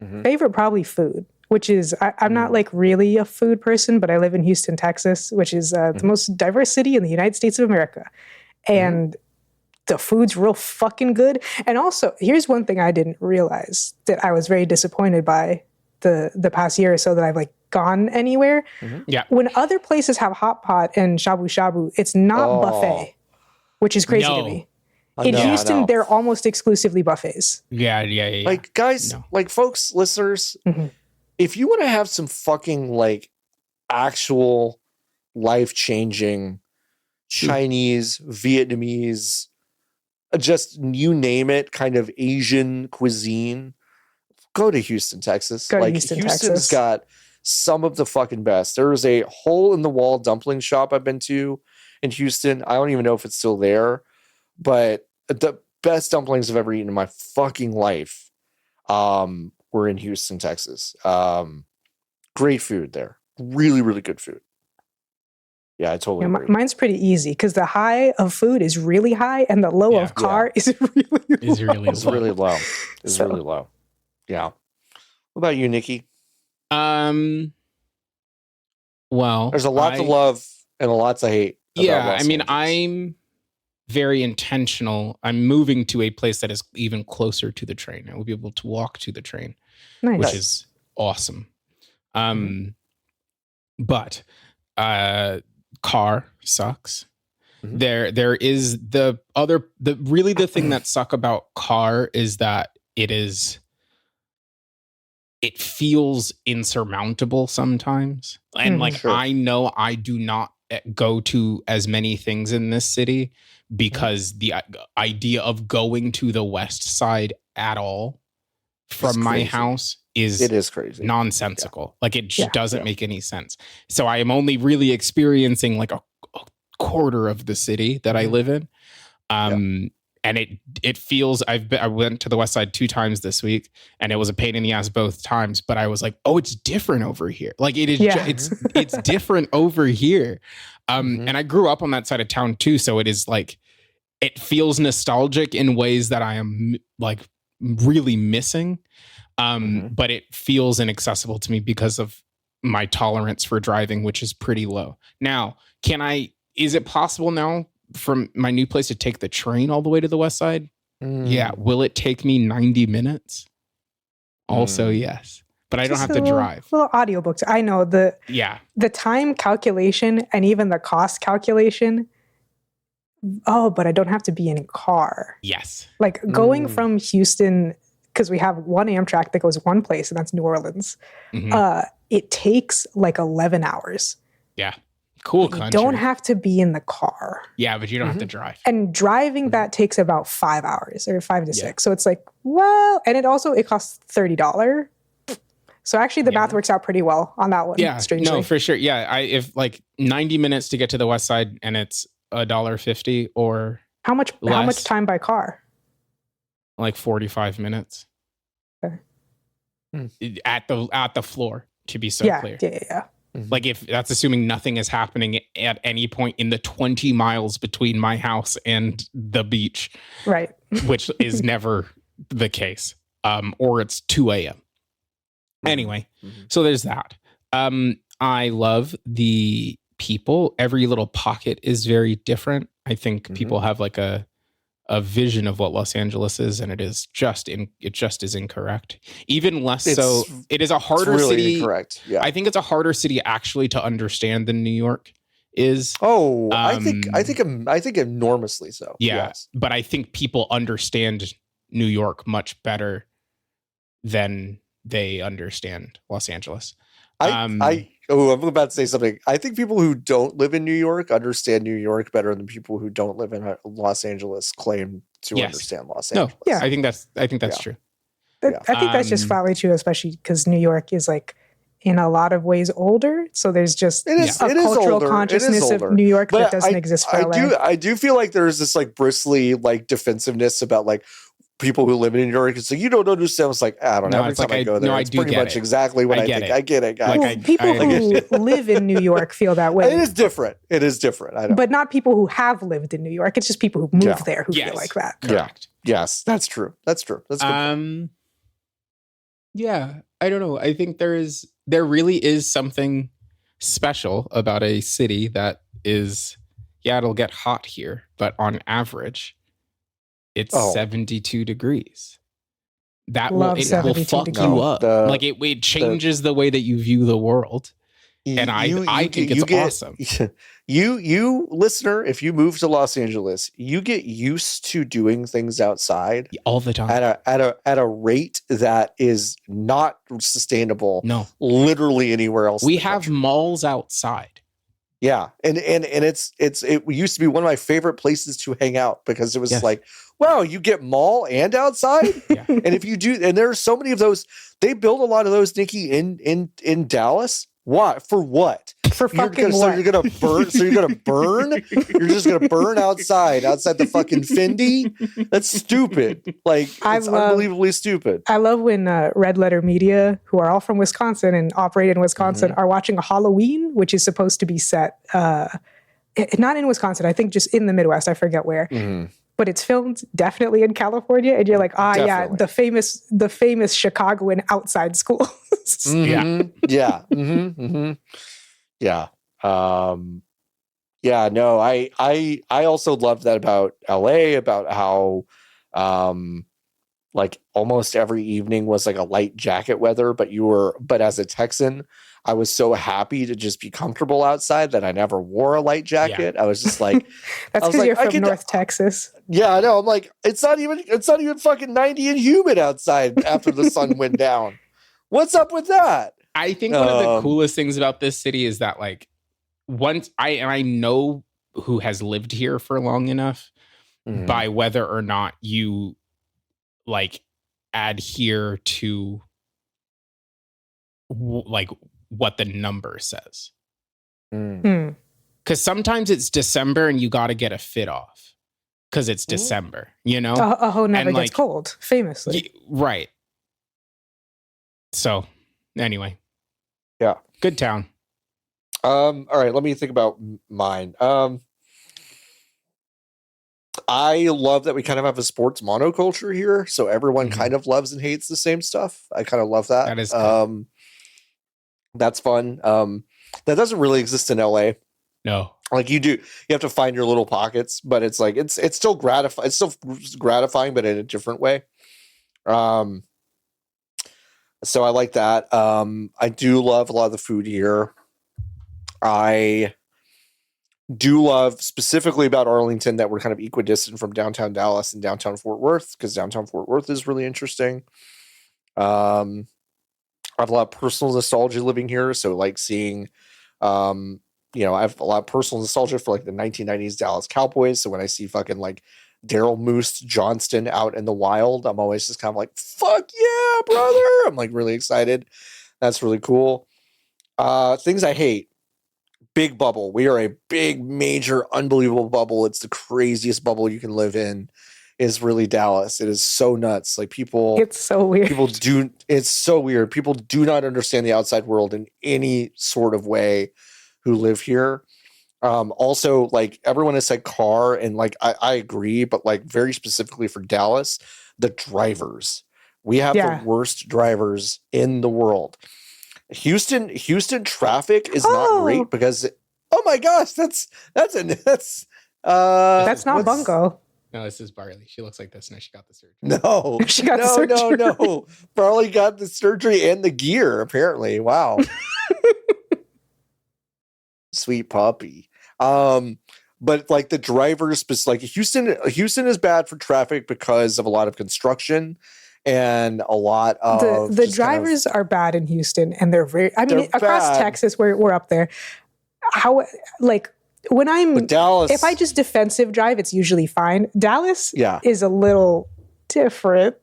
Mm-hmm. Favorite, probably food, which is, I'm not like really a food person, but I live in Houston, Texas, which is the most diverse city in the United States of America. And the food's real fucking good. And also, here's one thing I didn't realize that I was very disappointed by the past year or so that I've like gone anywhere. Yeah. When other places have hot pot and shabu shabu, it's not buffet, which is crazy to me. In Houston, they're almost exclusively buffets. Yeah. Like, guys, like, folks, listeners, if you want to have some fucking, like, actual life-changing Chinese, Vietnamese, just you name it, kind of Asian cuisine, go to Houston, Texas. Houston's got some of the fucking best. There is a hole-in-the-wall dumpling shop I've been to in Houston. I don't even know if it's still there. But the best dumplings I've ever eaten in my fucking life were in Houston, Texas. Great food there. Really, really good food. Yeah, I totally agree. Mine's pretty easy because the high of food is really high and the low of car is really low. It's really low. It's really low. Yeah. What about you, Nikki? Well, there's a lot to love and a lot to hate. Yeah, I mean, I'm very intentional. I'm moving to a place that is even closer to the train. I will be able to walk to the train, which is awesome. But car sucks. There is the thing that suck about car is that it feels insurmountable sometimes. And I know I do not go to as many things in this city because the idea of going to the west side at all from my house is crazy, nonsensical. Like it doesn't make any sense. So I am only really experiencing like a quarter of the city that I live in. And it feels I went to the west side 2 times this week and it was a pain in the ass both times, but I was like, oh, it's different over here. Like it is it's different over here. And I grew up on that side of town too, so it is like it feels nostalgic in ways that I am like really missing. But it feels inaccessible to me because of my tolerance for driving, which is pretty low. Now, is it possible now from my new place to take the train all the way to the west side? Yeah. Will it take me 90 minutes? Also, yes. But I don't have to drive. Little audiobooks. I know the time calculation and even the cost calculation. Oh, but I don't have to be in a car. Yes. Like going from Houston, because we have one Amtrak that goes one place, and that's New Orleans. It takes like 11 hours. Yeah. Cool You country. don't have to be in the car. Yeah, but you don't have to drive. And driving that takes about 5 hours or 5 to 6. So it's like, well, and it costs $30. So actually the math works out pretty well on that one. Yeah, strangely. no, for sure. Yeah, if like 90 minutes to get to the west side and it's $1.50 or how much time by car? Like 45 minutes. Okay. At the floor, to be so clear. Yeah. Like if that's assuming nothing is happening at any point in the 20 miles between my house and the beach. Right. Which is never the case. Or it's 2 a.m. Anyway, so there's that. I love the people. Every little pocket is very different. I think people have like a vision of what Los Angeles is, and it just is incorrect. Even less so. It is a harder really city. Incorrect. Yeah. I think it's a harder city actually to understand than New York is. Oh, I think enormously so. Yeah, yes. But I think people understand New York much better than they understand Los Angeles. I'm about to say something. I think people who don't live in New York understand New York better than people who don't live in Los Angeles claim to understand Los Angeles. No, yeah, I think that's true. I think that's just flatly true, especially because New York is like in a lot of ways older. So there's just a cultural consciousness of New York that doesn't exist for LA. I do feel like there's this like bristly like defensiveness about like people who live in New York. It's like, you don't understand. It's like, I don't know. Every time I go there, it's pretty much exactly what I think. I get it, guys. People who live in New York feel that way. It is different. I know. But not people who have lived in New York. It's just people who moved there who feel like that. Correct. Yeah. Yes, that's true. That's good. Yeah, I don't know. I think there really is something special about a city that is, it'll get hot here, but on average, it's 72 degrees. That will fuck you up. Like it changes the way that you view the world. And I think it's awesome. You listener, if you move to Los Angeles, you get used to doing things outside all the time at a rate that is not sustainable. No, literally anywhere else. We have malls outside. Yeah, and it used to be one of my favorite places to hang out because it was like, wow, you get mall and outside. Yeah. And if you do, and there are so many of those, they build a lot of those, Nikki, in Dallas. What? For what? For fucking what? So you're gonna burn. So you're gonna burn. You're just gonna burn outside the fucking Fendi. That's stupid. Like it's unbelievably stupid. I love when Red Letter Media, who are all from Wisconsin and operate in Wisconsin, are watching a Halloween, which is supposed to be set not in Wisconsin. I think just in the Midwest. I forget where. But it's filmed definitely in California, and you're like, the famous Chicagoan outside schools. Yeah. No, I also love that about LA, about how like almost every evening was like a light jacket weather, but as a Texan, I was so happy to just be comfortable outside that I never wore a light jacket. I was just like, that's because you're from North Texas. Yeah, I know. I'm like, it's not even fucking 90 and humid outside after the sun went down. What's up with that? I think one of the coolest things about this city is that like I know who has lived here for long enough by whether or not you like adhere to like what the number says. Because sometimes it's December and you got to get a fit off because it's December, you know? A hoe never gets cold, famously. Right. So anyway. Yeah. Good town. All right, let me think about mine. I love that we kind of have a sports monoculture here, so everyone kind of loves and hates the same stuff. I kind of love that. That is good. That's fun. That doesn't really exist in LA. No. Like you have to find your little pockets, but it's like it's still gratifying. It's still gratifying, but in a different way. So I like that. I do love a lot of the food here. I do love specifically about Arlington that we're kind of equidistant from downtown Dallas and downtown Fort Worth, because downtown Fort Worth is really interesting. I have a lot of personal nostalgia living here. So like seeing I have a lot of personal nostalgia for like the 1990s Dallas Cowboys. So when I see fucking like Daryl Moose Johnston out in the wild, I'm always just kind of like, fuck yeah, brother. I'm like really excited. That's really cool. Things I hate. Big bubble. We are a big, major, unbelievable bubble. It's the craziest bubble you can live in. Is really Dallas. It is so nuts. Like it's so weird. It's so weird. People do not understand the outside world in any sort of way who live here. Also, like everyone has said car, and like I agree, but like very specifically for Dallas, the drivers. We have the worst drivers in the world. Houston traffic is not great because oh my gosh, that's not Bungo. No, this is Barley. She looks like this. No, she got the surgery. No, she got the surgery. No. Barley got the surgery and the gear, apparently. Wow. Sweet puppy. But like the drivers, like Houston is bad for traffic because of a lot of construction and a lot of the drivers are bad in Houston, and they're across bad. Texas, we're up there. How like when I'm Dallas, if I just defensive drive, it's usually fine. Dallas is a little different.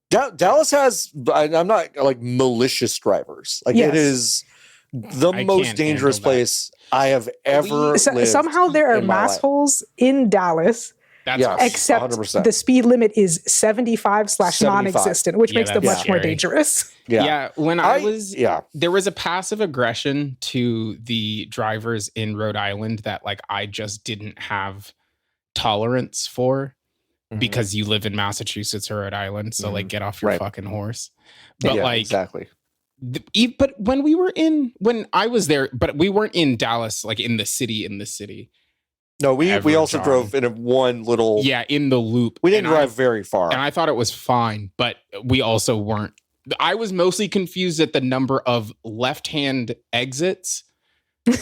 Dallas has, I'm not like malicious drivers. Like it is the most dangerous place I have ever lived. Somehow there are mass holes in Dallas. Except 100%. The speed limit is 75/non-existent, which makes them much more dangerous. Yeah. When there was a passive aggression to the drivers in Rhode Island that like I just didn't have tolerance for because you live in Massachusetts or Rhode Island. So like get off your fucking horse. But exactly. But when I was there, but we weren't in Dallas, like in the city. No, we also drove in one little... Yeah, in the loop. We didn't drive very far. And I thought it was fine, but we also weren't. I was mostly confused at the number of left-hand exits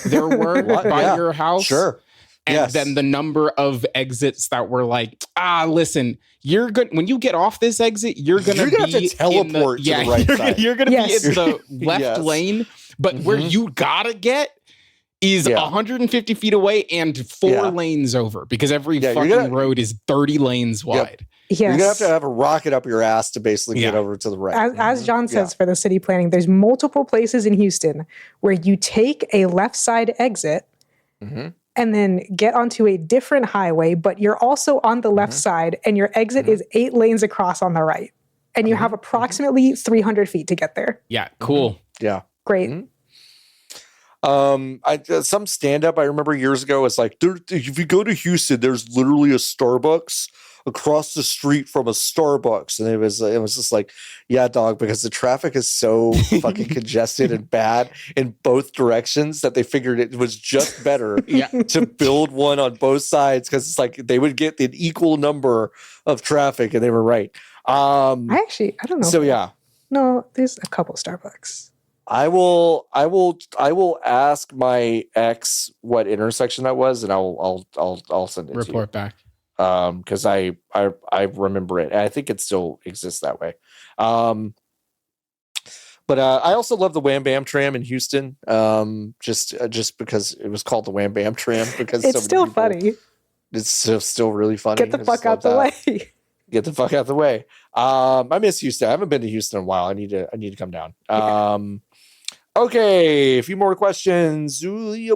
there were by your house. Sure. And then the number of exits that were like, listen, you're good. When you get off this exit, you're going to have to teleport to the right side. You're going to be in the left lane, but where you got to get is 150 feet away and 4 lanes over because every fucking road is 30 lanes wide. Yes. You're going to have a rocket up your ass to basically get over to the right. As John says for the city planning, there's multiple places in Houston where you take a left side exit and then get onto a different highway, but you're also on the left side and your exit is 8 lanes across on the right. And you have approximately 300 feet to get there. Yeah, cool. Yeah. Great. Some stand-up I remember years ago is like, if you go to Houston, there's literally a Starbucks across the street from a Starbucks, and it was just like, yeah, dog, because the traffic is so fucking congested and bad in both directions that they figured it was just better to build one on both sides because it's like they would get an equal number of traffic, and they were right. I don't know. So yeah, no, there's a couple Starbucks. I will ask my ex what intersection that was, and I'll send it to you. Report back. Because I remember it. And I think it still exists that way. But I also love the Wham Bam Tram in Houston. Just because it was called the Wham Bam Tram because it's still funny. It's still really funny. Get the fuck out the way. Get the fuck out the way. I miss Houston. I haven't been to Houston in a while. I need to come down. Okay, a few more questions. What's your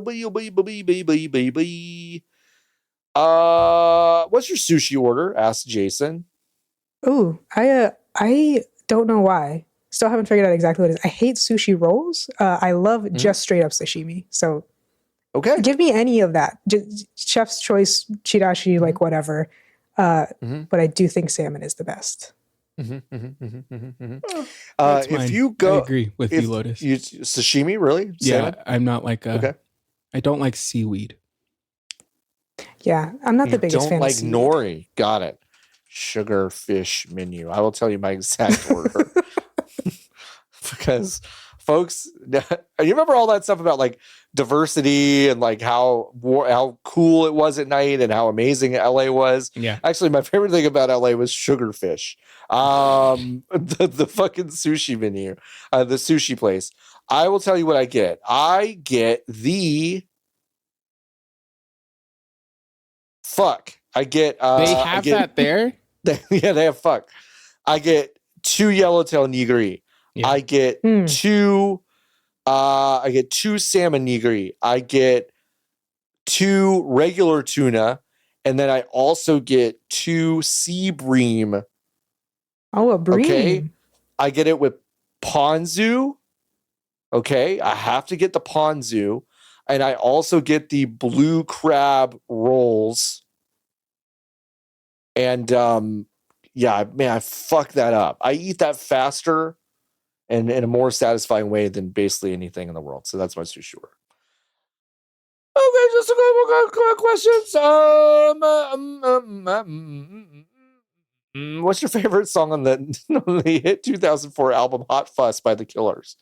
sushi order? Asked Jason. Ooh, I don't know why. Still haven't figured out exactly what it is. I hate sushi rolls. I love just straight up sashimi. So give me any of that. Just chef's choice, chirashi, like whatever. But I do think salmon is the best. If you go, I agree with you, Lotus. Sashimi, really? Yeah, I'm not like I don't like seaweed. Yeah, I'm not the biggest fan. Don't like of seaweed. nori. Got it. Sugar fish menu. I will tell you my exact order because, folks, you remember all that stuff about like diversity and like how cool it was at night and how amazing LA was. Yeah. Actually, my favorite thing about LA was sugarfish. The fucking sushi menu, the sushi place. I will tell you what I get. I get the fuck. I get They have that there? Yeah, they have fuck. I get 2 yellowtail nigiri. Yeah. I get 2 salmon nigiri. I get 2 regular tuna, and then I also get 2 sea bream. Oh, a bream. Okay. I get it with ponzu. Okay. I have to get the ponzu. And I also get the blue crab rolls. And yeah, man, I fuck that up. I eat that faster and in a more satisfying way than basically anything in the world. So that's my sushi order. Okay, just a couple questions. What's your favorite song on the hit 2004 album Hot Fuss by The Killers?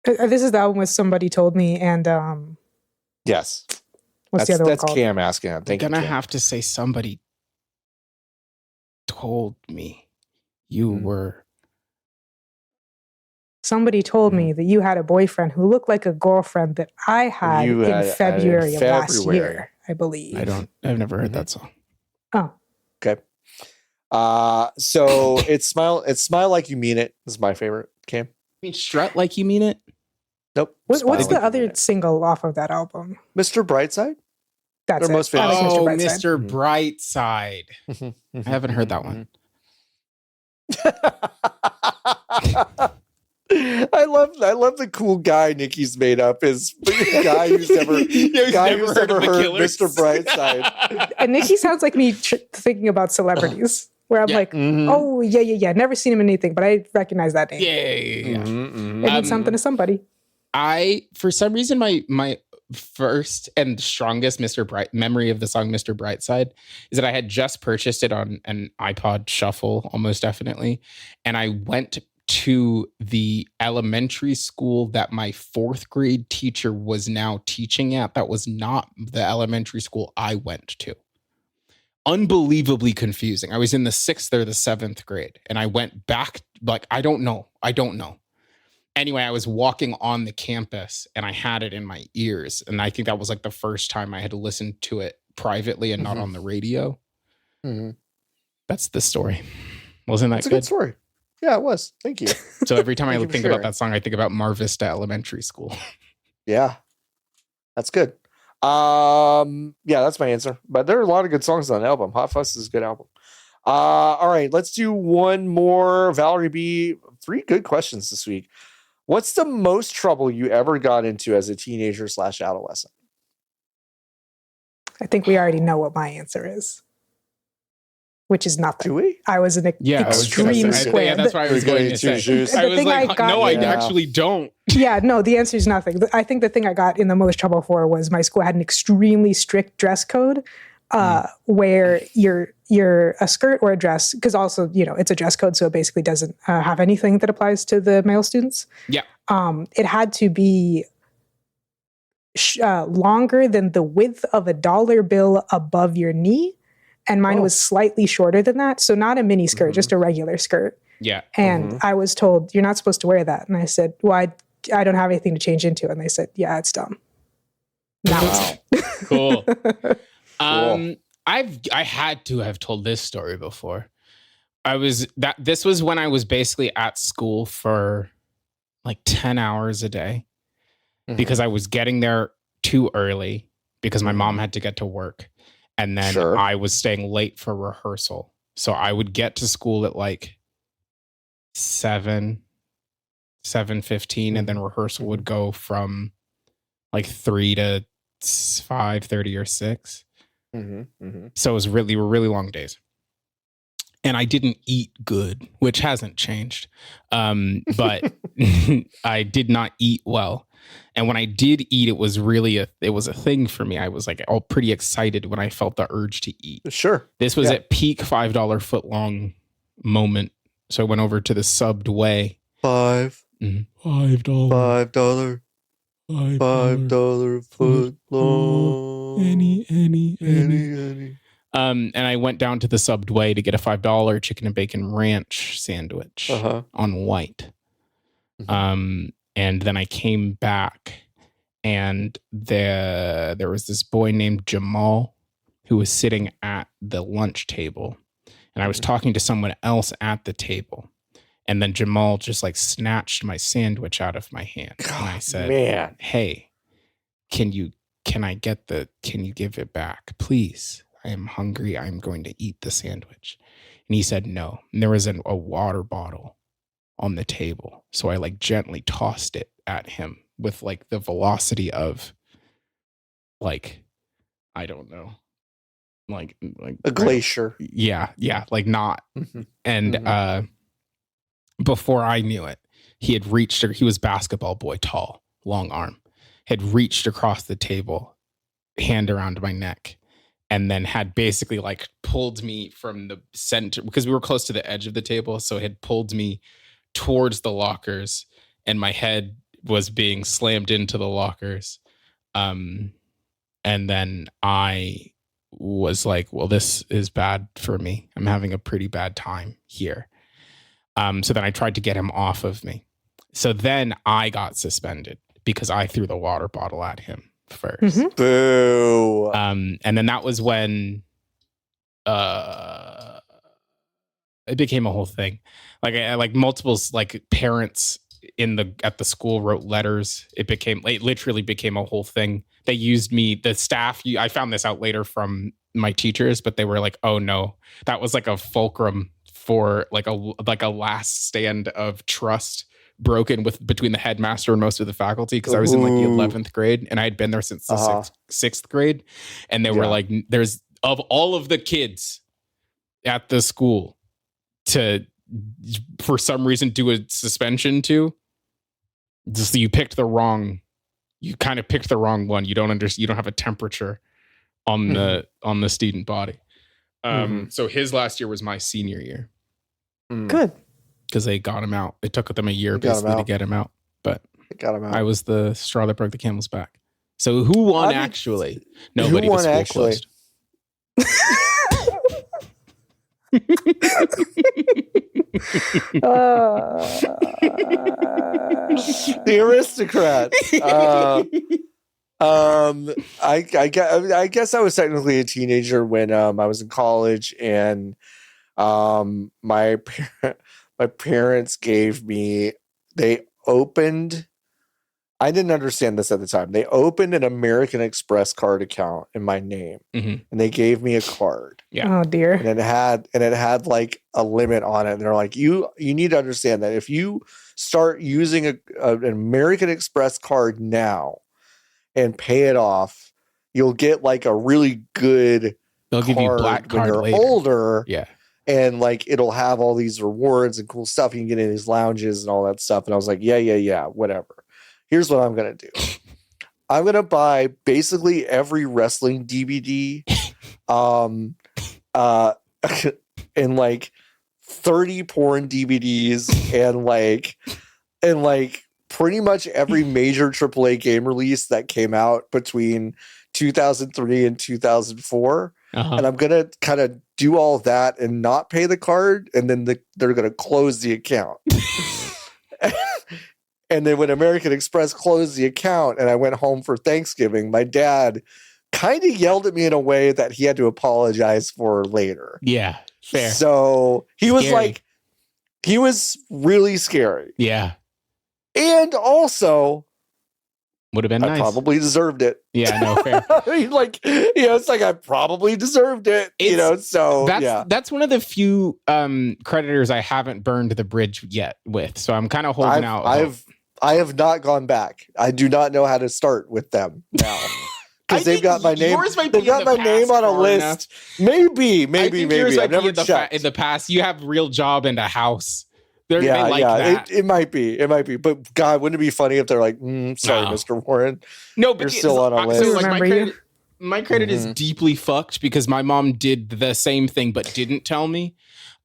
This is the album with Somebody Told Me, and yes. What's the other one called? That's Cam asking. I'm gonna have to say Somebody Told Me You Were. Somebody told me that you had a boyfriend who looked like a girlfriend that I had in February of last year, I believe. I've never heard that song. Oh. Okay. So it's Smile Like You Mean It is my favorite. Cam? I mean, Strut Like You Mean It? Nope. What's the other single off of that album? Mr. Brightside? That's Their most famous. Oh, Mr. Brightside. I haven't heard that one. I love the cool guy Nikki's made up is the guy who's never heard Mr. Brightside. And Nikki sounds like me thinking about celebrities, where I'm like, oh yeah, never seen him in anything, but I recognize that name. Yeah. It means something to somebody. For some reason, my first and strongest memory of the song Mr. Brightside is that I had just purchased it on an iPod Shuffle, almost definitely, and I went to the elementary school that my 4th grade teacher was now teaching at. That was not the elementary school I went to. Unbelievably confusing. I was in the 6th or the 7th grade, and I went back, like, I don't know. Anyway, I was walking on the campus and I had it in my ears. And I think that was like the first time I had listened to it privately and not on the radio. That's the story. Wasn't that That's a good story. Yeah, it was. Thank you. So every time I think about that song, I think about Mar Vista Elementary School. Yeah, that's good. Yeah, that's my answer. But there are a lot of good songs on the album. Hot Fuss is a good album. All right, let's do one more. Valerie B, 3 good questions this week. What's the most trouble you ever got into as a teenager / adolescent? I think we already know what my answer is, which is nothing. Do we? I was an extreme square. Yeah, that's why I was going to say. I was like, I actually don't. Yeah, no, the answer is nothing. I think the thing I got in the most trouble for was my school had an extremely strict dress code where you're a skirt or a dress, because also, it's a dress code, so it basically doesn't have anything that applies to the male students. Yeah. It had to be longer than the width of a dollar bill above your knee. And mine was slightly shorter than that. So not a mini skirt, just a regular skirt. Yeah. And I was told, you're not supposed to wear that. And I said, well, I don't have anything to change into. And they said, yeah, it's dumb. Now Cool. I had to have told this story before. This was when I was basically at school for like 10 hours a day because I was getting there too early because my mom had to get to work. And then I was staying late for rehearsal. So I would get to school at like 7:15, and then rehearsal would go from like 3 to 5:30 or 6. So it was really long days. And I didn't eat good, which hasn't changed. But I did not eat well. And when I did eat, it was a thing for me. I was like all pretty excited when I felt the urge to eat. Sure. This was at peak $5 footlong moment. So I went over to the Subway. $5 foot long. Any. And I went down to the Subway to get a $5 chicken and bacon ranch sandwich on white. And then I came back, and there was this boy named Jamal who was sitting at the lunch table, and I was talking to someone else at the table. And then Jamal just like snatched my sandwich out of my hand. And I said, man, hey, can you give it back, please? I am hungry. I'm going to eat the sandwich. And he said no. And there was a water bottle on the table. So I like gently tossed it at him with like the velocity of like, I don't know, like a glacier. Yeah. Like not. And before I knew it, he was basketball boy, tall, long arm, had reached across the table, hand around my neck, and then had basically like pulled me from the center, because we were close to the edge of the table. So it had pulled me towards the lockers, and my head was being slammed into the lockers. And then I was like, well, this is bad for me. I'm having a pretty bad time here. So then I tried to get him off of me. So then I got suspended because I threw the water bottle at him first. Boo. And then that was when it became a whole thing. Like multiple like parents at the school wrote letters. It literally became a whole thing. They used me, the staff. I found this out later from my teachers, but they were like, "Oh no, that was like a fulcrum for like a last stand of trust broken between the headmaster and most of the faculty." Because I was in like the 11th grade and I had been there since the sixth grade, and they were like, "There's of all of the kids at the school to for some reason do a suspension to, just you kind of picked the wrong one. You don't have a temperature on the student body." So his last year was my senior year. Good. Because they got him out. It took them a year basically to get him out. But got him out. I was the straw that broke the camel's back. So who won actually? Nobody. Who won actually? The aristocrat. I guess I was technically a teenager when I was in college, and my parents gave me. They opened. I didn't understand this at the time. They opened an American Express card account in my name, and they gave me a card. Yeah. Oh dear. And it had like a limit on it. And they're like, you need to understand that if you start using an American Express card now and pay it off, you'll get like a really good. They'll give you black card when you're later. older. Yeah. And like it'll have all these rewards and cool stuff. You can get in these lounges and all that stuff. And I was like, yeah, whatever. Here's what I'm gonna do. I'm gonna buy basically every wrestling DVD, and like 30 porn DVDs, and like pretty much every major AAA game release that came out between 2003 and 2004. And I'm gonna kind of do all of that and not pay the card, and then they're gonna close the account. And then when American Express closed the account and I went home for Thanksgiving, my dad kind of yelled at me in a way that he had to apologize for later. Yeah, fair. So he was really scary. Yeah. And also would have been nice. I probably deserved it. Yeah, no, fair. It's like I probably deserved it. So that's one of the few creditors I haven't burned the bridge yet with. So I'm kind of holding out. I have not gone back. I do not know how to start with them now. Because they've got my name. They've got my name on a list. Maybe. I've never checked. In the past, you have real job and a house. That. It might be. But God, wouldn't it be funny if they're like, sorry, Mr. Warren. No, but you're still on a list. So like my credit is deeply fucked because my mom did the same thing but didn't tell me.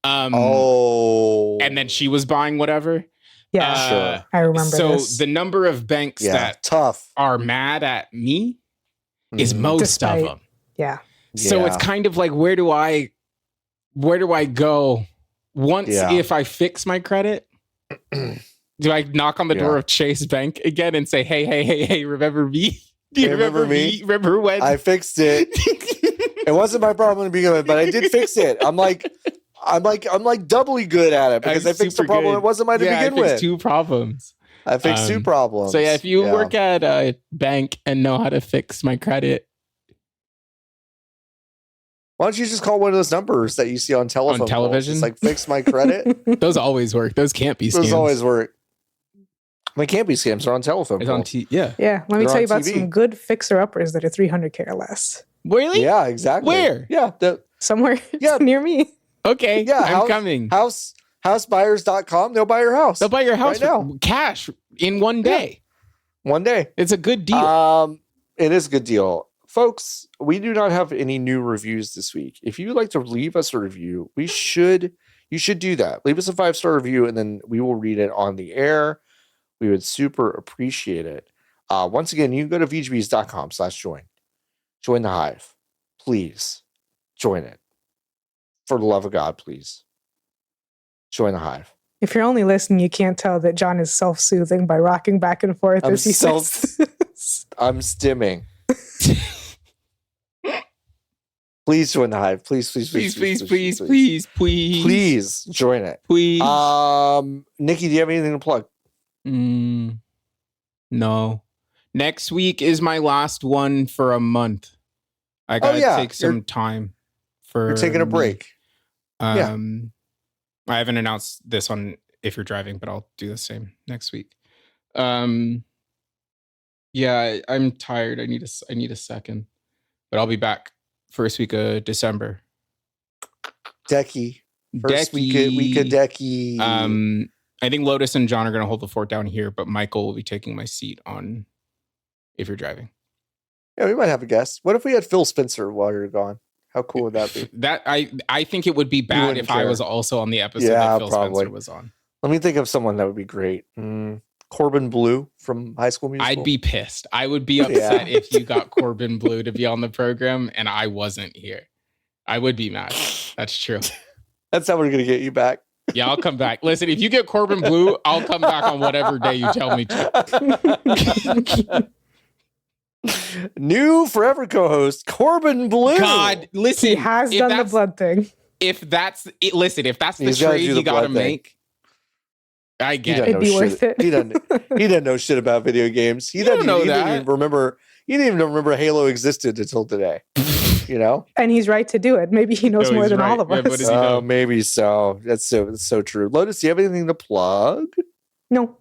And then she was buying whatever. Yeah, sure. I remember this. So the number of banks that are mad at me is most of them. Yeah. So it's kind of like, where do I go once if I fix my credit? Do I knock on the door of Chase Bank again and say, hey, remember me? Do you remember me? Remember when I fixed it? It wasn't my problem to begin with, but I did fix it. I'm like doubly good at it because I fixed the problem. It wasn't mine to begin with. I fixed 2 problems. I fixed 2 problems. So yeah, if you work at a bank and know how to fix my credit, why don't you just call one of those numbers that you see on telephone? On television? It's like, fix my credit. Those always work. Those can't be scams. Those always work. They can't be scams. They're on telephone. It's on Yeah. Let me tell you about TV. some good fixer-uppers that are $300K or less. Really? Yeah, exactly. Where? Yeah. Somewhere Yeah. near me. Okay. Yeah. I'm coming. Housebuyers.com. They'll buy your house. They'll buy your house right for now. cash in one day. One day. It's a good deal. It is a good deal. Folks, we do not have any new reviews this week. If you would like to leave us a review, you should do that. Leave us a 5-star review and then we will read it on the air. We would super appreciate it. Once again, you can go to vgbs.com/join. Join the hive. Please join it. For the love of God, please. Join the hive. If you're only listening, you can't tell that John is self-soothing by rocking back and forth as he says. I'm stimming. Please join the hive. Please join it. Please. Nikki, do you have anything to plug? No. Next week is my last one for a month. I gotta take some time for. You're taking a break. I haven't announced this one if you're driving, but I'll do the same next week. Yeah, I'm tired. I need a second, but I'll be back first week of December. Decky. First week of Decky. I think Lotus and John are going to hold the fort down here, but Michael will be taking my seat on if you're driving. Yeah, we might have a guest. What if we had Phil Spencer while you're gone? How cool would that be? That I think it would be bad if I was also on the episode that Phil Spencer was on. Let me think of someone that would be great. Corbin Blue from High School Musical. I'd be pissed. I would be upset if you got Corbin Blue to be on the program and I wasn't here. I would be mad. That's true. That's how we're going to get you back. Yeah, I'll come back. Listen, if you get Corbin Blue, I'll come back on whatever day you tell me to. New forever co-host Corbin Blue. God, listen, he has done the blood thing. If that's it, listen, if that's the trade you got to make, I get it. It'd be worth it. He doesn't know shit about video games. He didn't even remember Halo existed until today. You know, and he's right to do it. Maybe he knows more than all of us. Oh, maybe so. That's so true. Lotus, do you have anything to plug? No.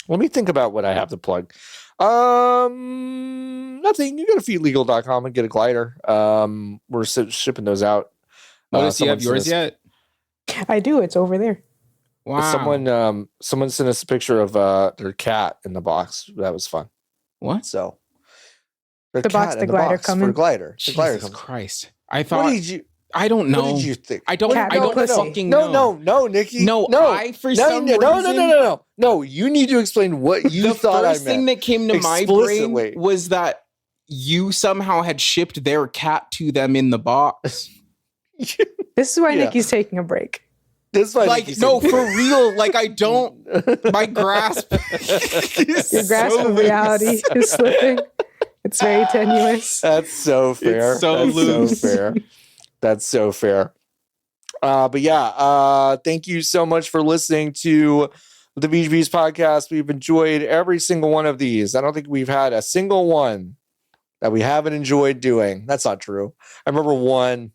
Let me think about what I have to plug. Nothing. You go to feedlegal.com and get a glider. We're shipping those out. Lotus, do you have yours yet? I do. It's over there. Wow. Someone sent us a picture of their cat in the box. That was fun. What? So the glider coming. The glider. Jesus Christ! I thought. What did you? I don't know. What did you think? I don't fucking know. No, Nikki. No. No, you need to explain what you thought I meant. The first thing that came to my brain was that you somehow had shipped their cat to them in the box. This is why Nikki's taking a break. This is why for real. Like, I don't. My grasp. Your grasp of reality is slipping. It's very tenuous. That's so fair. It's so loose. So fair. That's so fair. But yeah, thank you so much for listening to the VGBs podcast. We've enjoyed every single one of these. I don't think we've had a single one that we haven't enjoyed doing. That's not true. I remember one,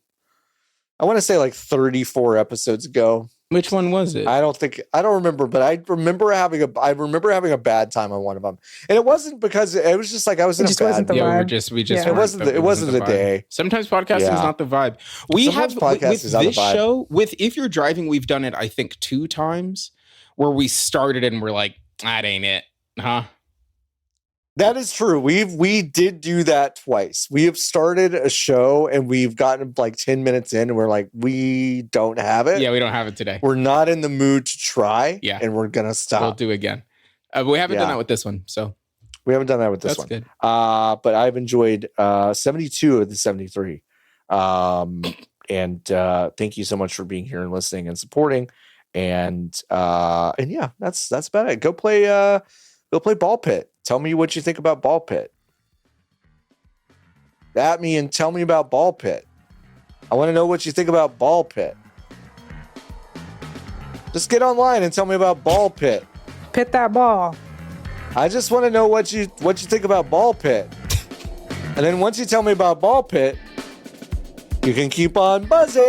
I want to say like 34 episodes ago. Which one was it? I don't remember, but I remember having a bad time on one of them. And it wasn't because it was just like I was in a bad mood. It wasn't the day. Sometimes podcasting is not the vibe. We have with this show, with If You're Driving, we've done it, I think, 2 times where we started and we're like, that ain't it, huh? That is true. We did do that twice. We have started a show and we've gotten like 10 minutes in and we're like, we don't have it. Yeah, we don't have it today. We're not in the mood to try. Yeah. And we're going to stop. We'll do again. We haven't done that with this one. So we haven't done that with this one. That's good. But I've enjoyed 72 of the 73. And thank you so much for being here and listening and supporting. And yeah, that's about it. Go play Ball Pit. Tell me what you think about Ball Pit. at me and tell me about Ball Pit. I want to know what you think about Ball Pit. Just get online and tell me about Ball Pit. Pit that ball. I just want to know what you think about Ball Pit. And then once you tell me about Ball Pit, you can keep on buzzing.